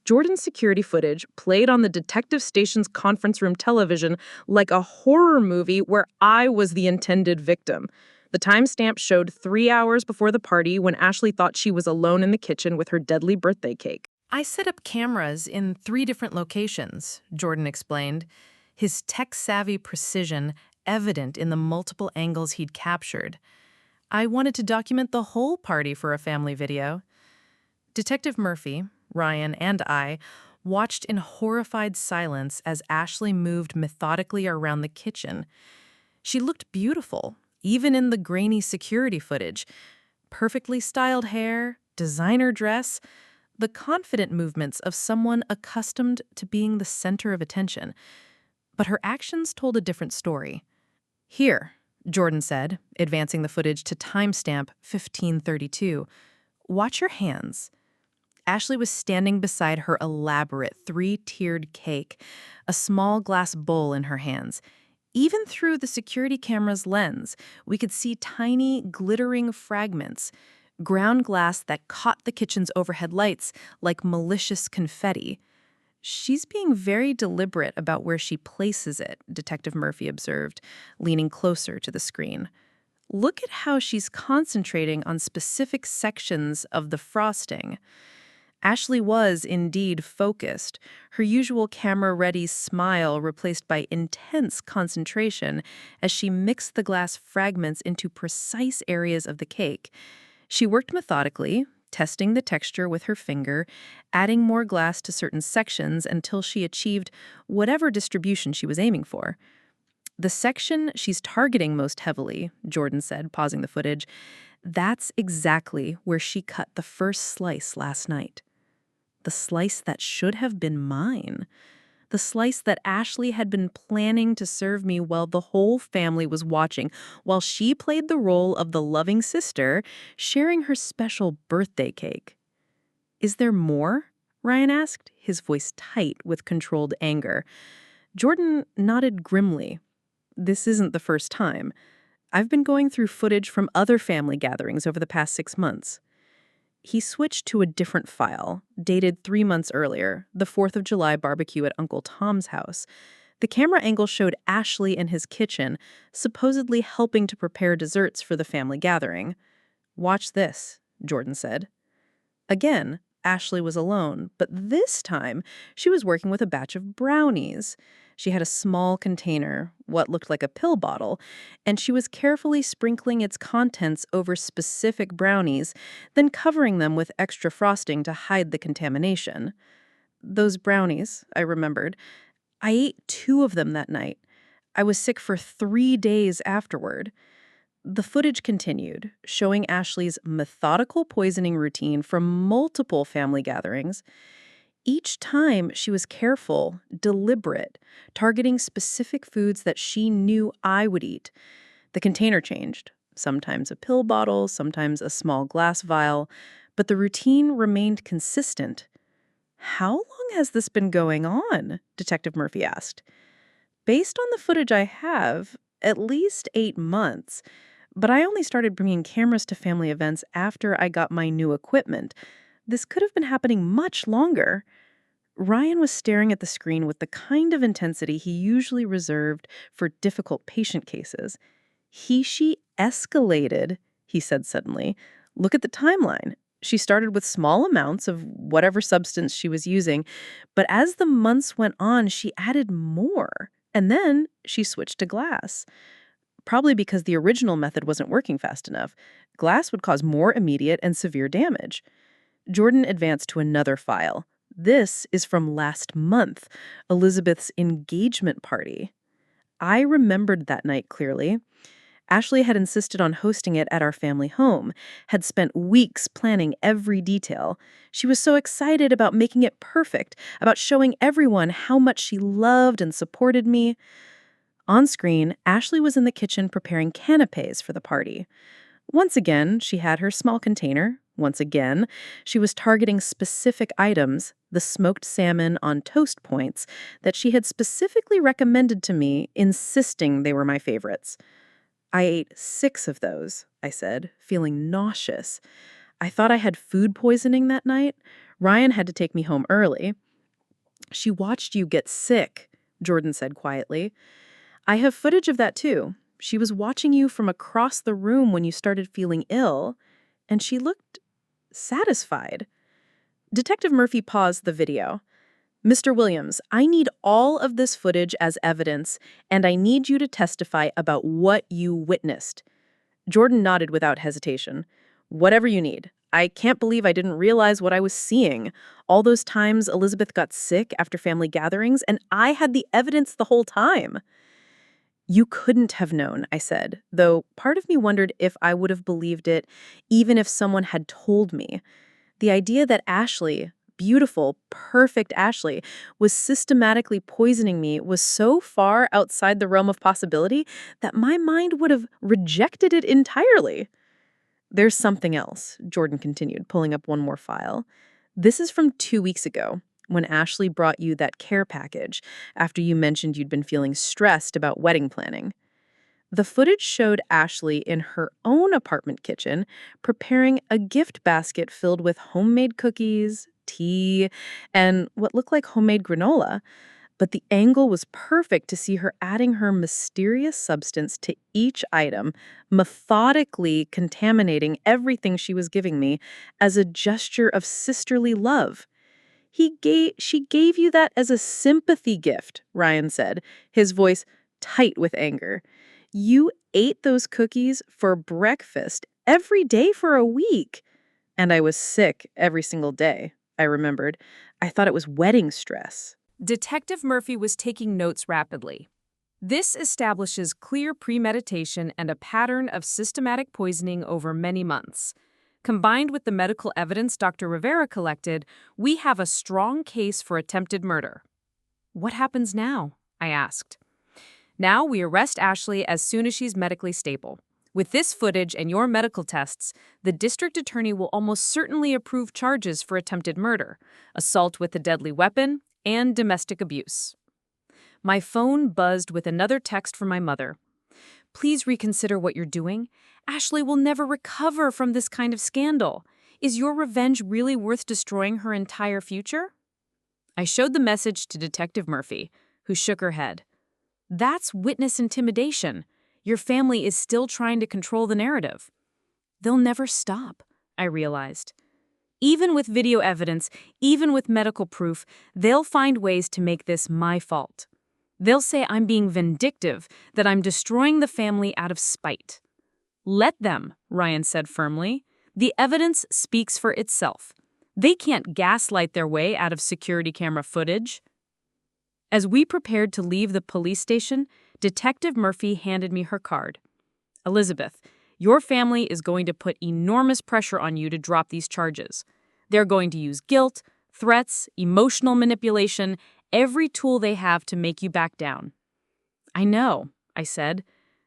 Jordan's security footage played on the detective station's conference room television like a horror movie where I was the intended victim.
The timestamp showed 3 hours before the party when Ashley thought she was alone in the kitchen with her deadly birthday cake.
I set up cameras in 3 different locations, Jordan explained, his tech-savvy precision evident in the multiple angles he'd captured. I wanted to document the whole party for a family video. Detective Murphy, Ryan, and I watched in horrified silence as Ashley moved methodically around the kitchen. She looked beautiful, even in the grainy security footage. Perfectly styled hair, designer dress, the confident movements of someone accustomed to being the center of attention. But her actions told a different story. "Here," Jordan said, advancing the footage to timestamp 1532. "Watch your hands." Ashley was standing beside her elaborate 3-tiered cake, a small glass bowl in her hands. Even through the security camera's lens, we could see tiny, glittering fragments, ground glass that caught the kitchen's overhead lights like malicious confetti. "She's being very deliberate about where she places it," Detective Murphy observed, leaning closer to the screen. "Look at how she's concentrating on specific sections of the frosting." Ashley was indeed focused, her usual camera-ready smile replaced by intense concentration as she mixed the glass fragments into precise areas of the cake. She worked methodically, testing the texture with her finger, adding more glass to certain sections until she achieved whatever distribution she was aiming for. "The section she's targeting most heavily," Jordan said, pausing the footage, "that's exactly where she cut the first slice last night. The slice that should have been mine. The slice that Ashley had been planning to serve me while the whole family was watching, while she played the role of the loving sister, sharing her special birthday cake." "Is there more?" Ryan asked, his voice tight with controlled anger. Jordan nodded grimly. "This isn't the first time. I've been going through footage from other family gatherings over the past 6 months." He switched to a different file, dated 3 months earlier, the 4th of July barbecue at Uncle Tom's house. The camera angle showed Ashley in his kitchen, supposedly helping to prepare desserts for the family gathering. "Watch this," Jordan said. Again, Ashley was alone, but this time she was working with a batch of brownies. She had a small container, what looked like a pill bottle, and she was carefully sprinkling its contents over specific brownies, then covering them with extra frosting to hide the contamination. "Those brownies," I remembered. "I ate 2 of them that night. I was sick for 3 days afterward." The footage continued, showing Ashley's methodical poisoning routine from multiple family gatherings. Each time she was careful, deliberate, targeting specific foods that she knew I would eat. The container changed, sometimes a pill bottle, sometimes a small glass vial, but the routine remained consistent. "How long has this been going on?" Detective Murphy asked. "Based on the footage I have, at least 8 months. But I only started bringing cameras to family events after I got my new equipment. This could have been happening much longer." Ryan was staring at the screen with the kind of intensity he usually reserved for difficult patient cases. She escalated," he said suddenly. "Look at the timeline. She started with small amounts of whatever substance she was using, but as the months went on, she added more. And then she switched to glass. Probably because the original method wasn't working fast enough. Glass would cause more immediate and severe damage." Jordan advanced to another file. "This is from last month, Elizabeth's engagement party." I remembered that night clearly. Ashley had insisted on hosting it at our family home, had spent weeks planning every detail. She was so excited about making it perfect, about showing everyone how much she loved and supported me. On screen, Ashley was in the kitchen preparing canapés for the party. Once again, she had her small container. Once again, she was targeting specific items, the smoked salmon on toast points, that she had specifically recommended to me, insisting they were my favorites. "I ate 6 of those," I said, feeling nauseous. "I thought I had food poisoning that night. Ryan had to take me home early." "She watched you get sick," Jordan said quietly. "I have footage of that too.
She was watching you from across the room when you started feeling ill, and she looked satisfied. Detective Murphy paused the video. Mr. Williams, I need all of this footage as evidence, and I need you to testify about what you witnessed. Jordan nodded without hesitation. Whatever you need. I can't believe I didn't realize what I was seeing. All those times Elizabeth got sick after family gatherings, and I had the evidence the whole time. You couldn't have known, I said, though part of me wondered if I would have believed it even if someone had told me. The idea that Ashley, beautiful, perfect Ashley, was systematically poisoning me was so far outside the realm of possibility that my mind would have rejected it entirely. There's something else, Jordan continued, pulling up one more file. This is from 2 weeks ago, when Ashley brought you that care package after you mentioned you'd been feeling stressed about wedding planning. The footage showed Ashley in her own apartment kitchen preparing a gift basket filled with homemade cookies, tea, and what looked like homemade granola. But the angle was perfect to see her adding her mysterious substance to each item, methodically contaminating everything she was giving me as a gesture of sisterly love. She gave you that as a sympathy gift, Ryan said, his voice tight with anger. You ate those cookies for breakfast every day for a week. And I was sick every single day, I remembered. I thought it was wedding stress.
Detective Murphy was taking notes rapidly. This establishes clear premeditation and a pattern of systematic poisoning over many months. Combined with the medical evidence Dr. Rivera collected, we have a strong case for attempted murder. What happens now? I asked. Now we arrest Ashley as soon as she's medically stable. With this footage and your medical tests, the district attorney will almost certainly approve charges for attempted murder, assault with a deadly weapon, and domestic abuse. My phone buzzed with another text from my mother. Please reconsider what you're doing. Ashley will never recover from this kind of scandal. Is your revenge really worth destroying her entire future? I showed the message to Detective Murphy, who shook her head. That's witness intimidation. Your family is still trying to control the narrative. They'll never stop, I realized. Even with video evidence, even with medical proof, they'll find ways to make this my fault. They'll say I'm being vindictive, that I'm destroying the family out of spite. Let them, Ryan said firmly. The evidence speaks for itself. They can't gaslight their way out of security camera footage. As we prepared to leave the police station, Detective Murphy handed me her card. Elizabeth, your family is going to put enormous pressure on you to drop these charges. They're going to use guilt, threats, emotional manipulation, every tool they have to make you back down. I know, I said.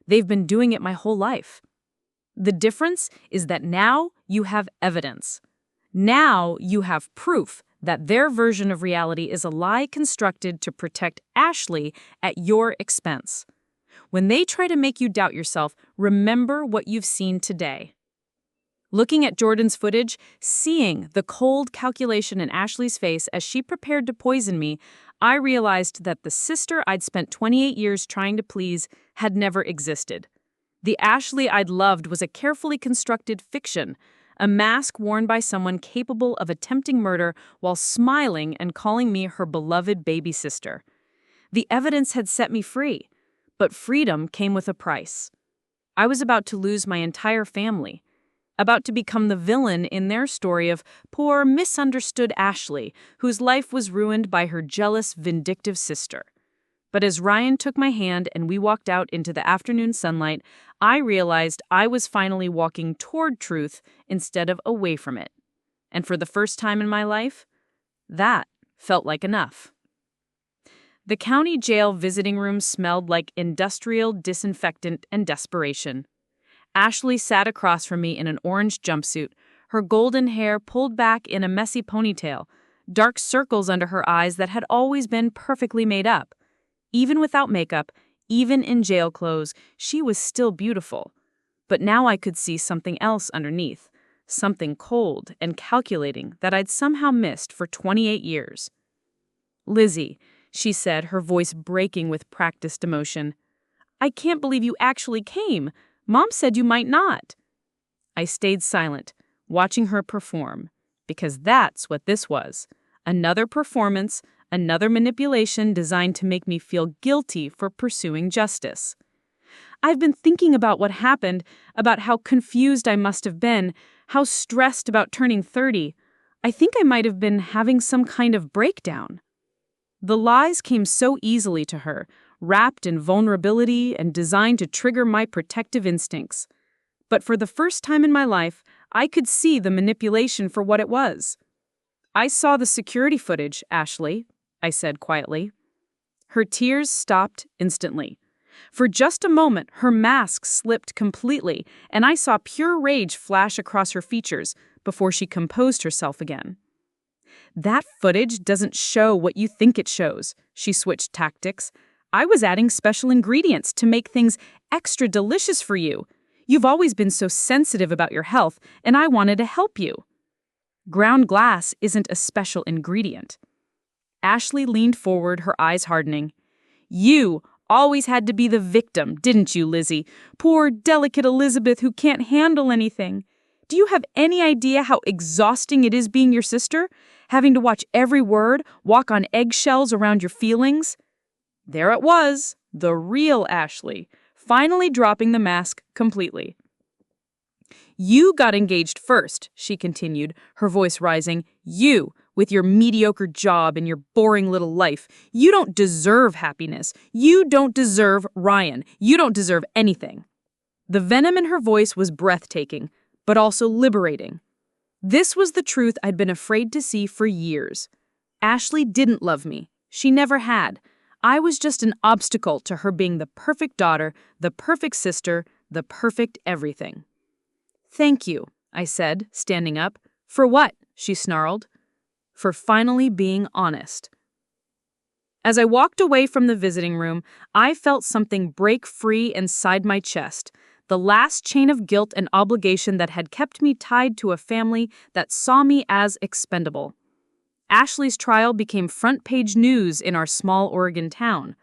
They've been doing it my whole life. The difference is that now you have evidence. Now you have proof that their version of reality is a lie constructed to protect Ashley at your expense. When they try to make you doubt yourself, remember what you've seen today. Looking at Jordan's footage, seeing the cold calculation in Ashley's face as she prepared to poison me, I realized that the sister I'd spent 28 years trying to please had never existed. The Ashley I'd loved was a carefully constructed fiction, a mask worn by someone capable of attempting murder while smiling and calling me her beloved baby sister. The evidence had set me free, but freedom came with a price. I was about to lose my entire family, about to become the villain in their story of poor, misunderstood Ashley, whose life was ruined by her jealous, vindictive sister. But as Ryan took my hand and we walked out into the afternoon sunlight, I realized I was finally walking toward truth instead of away from it. And for the first time in my life, that felt like enough. The county jail visiting room smelled like industrial disinfectant and desperation. Ashley sat across from me in an orange jumpsuit, her golden hair pulled back in a messy ponytail, dark circles under her eyes that had always been perfectly made up. Even without makeup, even in jail clothes, she was still beautiful. But now I could see something else underneath, something cold and calculating that I'd somehow missed for 28 years. "Lizzie," she said, her voice breaking with practiced emotion,
I can't believe you actually came. Mom said you might not. I stayed silent, watching her perform, because that's what this was. Another performance, another manipulation designed to make me feel guilty for pursuing justice. I've been thinking about what happened, about how confused I must have been, how stressed about turning 30. I think I might have been having some kind of breakdown. The lies came so easily to her, wrapped in vulnerability and designed to trigger my protective instincts. But for the first time in my life, I could see the manipulation for what it was. I saw the security footage, Ashley, I said quietly. Her tears stopped instantly. For just a moment, her mask slipped completely, and I saw pure rage flash across her features before she composed herself again. That footage doesn't show what you think it shows, she switched tactics. I was adding special ingredients to make things extra delicious for you. You've always been so sensitive about your health, and I wanted to help you. Ground glass isn't a special ingredient. Ashley leaned forward, her eyes hardening. You always had to be the victim, didn't you, Lizzie? Poor, delicate Elizabeth who can't handle anything. Do you have any idea how exhausting it is being your sister? Having to watch every word, walk on eggshells around your feelings? There it was, the real Ashley, finally dropping the mask completely. You got engaged first, she continued, her voice rising. You, with your mediocre job and your boring little life. You don't deserve happiness. You don't deserve Ryan. You don't deserve anything. The venom in her voice was breathtaking, but also liberating. This was the truth I'd been afraid to see for years. Ashley didn't love me. She never had. I was just an obstacle to her being the perfect daughter, the perfect sister, the perfect everything. Thank you, I said, standing up. For what? She snarled. For finally being honest. As I walked away from the visiting room, I felt something break free inside my chest, the last chain of guilt and obligation that had kept me tied to a family that saw me as expendable. Ashley's trial became front-page news in our small Oregon town.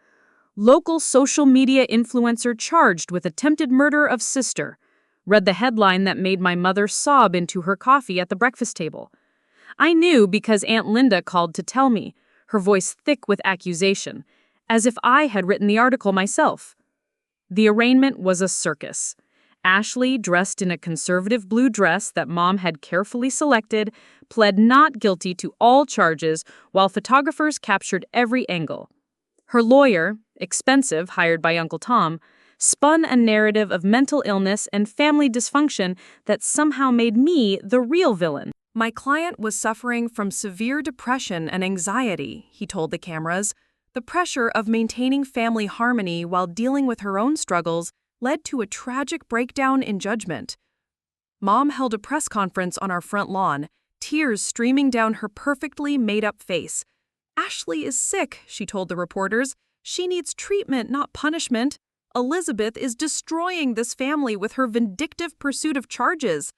Local social media influencer charged with attempted murder of sister. Read the headline that made my mother sob into her coffee at the breakfast table. I knew because Aunt Linda called to tell me, her voice thick with accusation, as if I had written the article myself. The arraignment was a circus. Ashley, dressed in a conservative blue dress that Mom had carefully selected, pled not guilty to all charges while photographers captured every angle. Her lawyer, expensive, hired by Uncle Tom, spun a narrative of mental illness and family dysfunction that somehow made me the real villain.
My client was suffering from severe depression and anxiety, he told the cameras. The pressure of maintaining family harmony while dealing with her own struggles led to a tragic breakdown in judgment. Mom held a press conference on our front lawn, tears streaming down her perfectly made-up face. Ashley is sick, she told the reporters. She needs treatment, not punishment. Elizabeth is destroying this family with her vindictive pursuit of charges.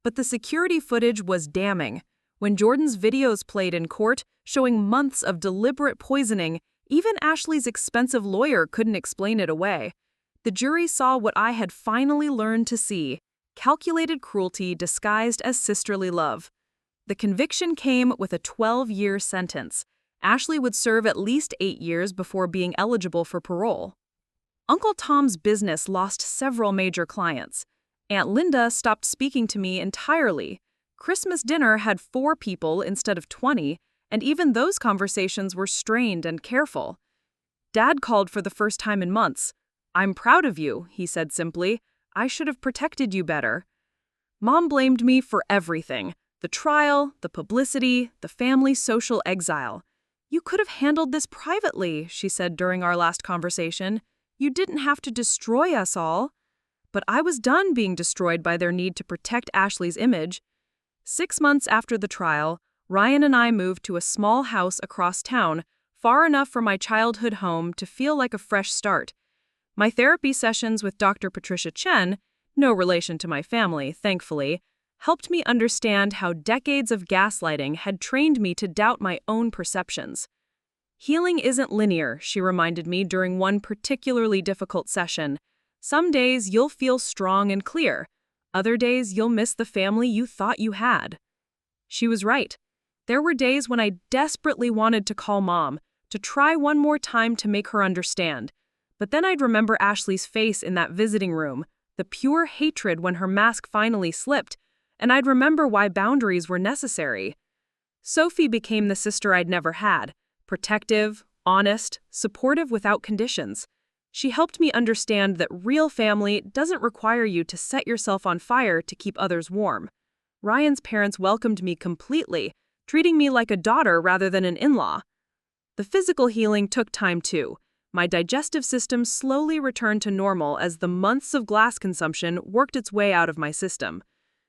But the security footage was damning. When Jordan's videos played in court, showing months of deliberate poisoning, even Ashley's expensive lawyer couldn't explain it away. The jury saw what I had finally learned to see, calculated cruelty disguised as sisterly love. The conviction came with a 12-year sentence. Ashley would serve at least 8 years before being eligible for parole. Uncle Tom's business lost several major clients. Aunt Linda stopped speaking to me entirely. Christmas dinner had 4 people instead of 20, and even those conversations were strained and careful. Dad called for the first time in months. I'm proud of you, he said simply. I should have protected you better. Mom blamed me for everything. The trial, the publicity, the family social exile. You could have handled this privately, she said during our last conversation. You didn't have to destroy us all. But I was done being destroyed by their need to protect Ashley's image. 6 months after the trial, Ryan and I moved to a small house across town, far enough from my childhood home to feel like a fresh start. My therapy sessions with Dr. Patricia Chen, no relation to my family, thankfully, helped me understand how decades of gaslighting had trained me to doubt my own perceptions.
Healing isn't linear, she reminded me during one particularly difficult session. Some days you'll feel strong and clear. Other days you'll miss the family you thought you had. She was right. There were days when I desperately wanted to call Mom, to try one more time to make her understand. But then I'd remember Ashley's face in that visiting room, the pure hatred when her mask finally slipped, and I'd remember why boundaries were necessary. Sophie became the sister I'd never had, protective, honest, supportive without conditions. She helped me understand that real family doesn't require you to set yourself on fire to keep others warm. Ryan's parents welcomed me completely, treating me like a daughter rather than an in-law. The physical healing took time too. My digestive system slowly returned to normal as the months of glass consumption worked its way out of my system.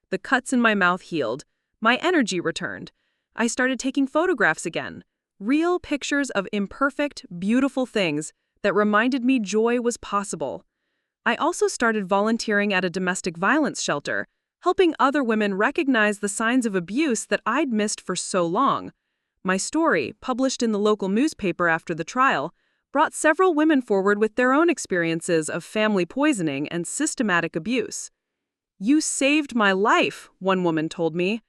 The cuts in my mouth healed. My energy returned. I started taking photographs again. Real pictures of imperfect, beautiful things that reminded me joy was possible. I also started volunteering at a domestic violence shelter, helping other women recognize the signs of abuse that I'd missed for so long. My story, published in the local newspaper after the trial, brought several women forward with their own experiences of family poisoning and systematic abuse. "You saved my life," one woman told me.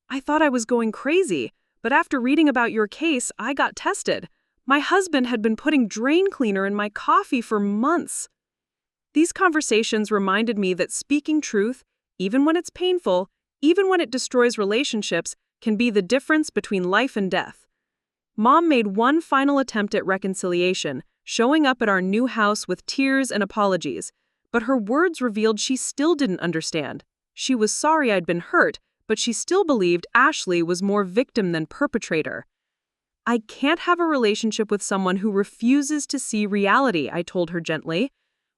"I thought I was going crazy, but after reading about your case, I got tested. My husband had been putting drain cleaner in my coffee for months." These conversations reminded me that speaking truth, even when it's painful, even when it destroys relationships, can be the difference between life and death. Mom made one final attempt at reconciliation, showing up at our new house with tears and apologies, but her words revealed she still didn't understand. She was sorry I'd been hurt, but she still believed Ashley was more victim than perpetrator. "I can't have a relationship with someone who refuses to see reality," I told her gently.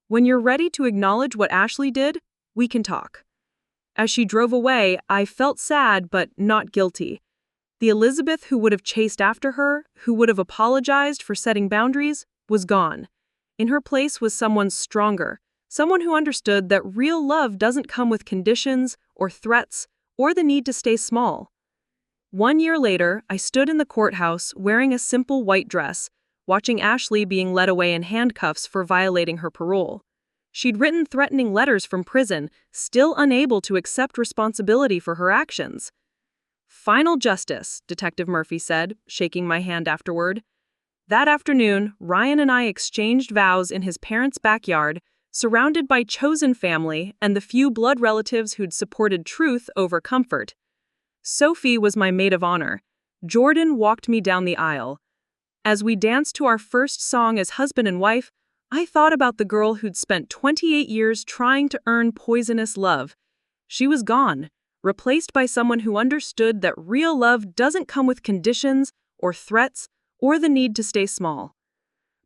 "When you're ready to acknowledge what Ashley did, we can talk." As she drove away, I felt sad but not guilty. The Elizabeth who would have chased after her, who would have apologized for setting boundaries, was gone. In her place was someone stronger, someone who understood that real love doesn't come with conditions or threats or the need to stay small. 1 year later, I stood in the courthouse wearing a simple white dress, watching Ashley being led away in handcuffs for violating her parole. She'd written threatening letters from prison, still unable to accept responsibility for her actions. "Final justice," Detective Murphy said, shaking my hand afterward. That afternoon, Ryan and I exchanged vows in his parents' backyard, surrounded by chosen family and the few blood relatives who'd supported truth over comfort. Sophie was my maid of honor. Jordan walked me down the aisle. As we danced to our first song as husband and wife, I thought about the girl who'd spent 28 years trying to earn poisonous love. She was gone, replaced by someone who understood that real love doesn't come with conditions or threats or the need to stay small.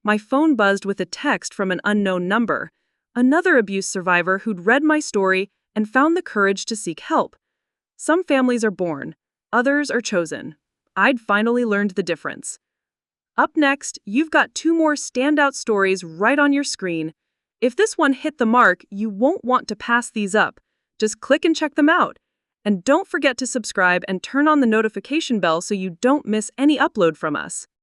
My phone buzzed with a text from an unknown number, another abuse survivor who'd read my story and found the courage to seek help. Some families are born, others are chosen. I'd finally learned the difference. Up next, you've got 2 more standout stories right on your screen. If this one hit the mark, you won't want to pass these up. Just click and check them out. And don't forget to subscribe and turn on the notification bell so you don't miss any upload from us.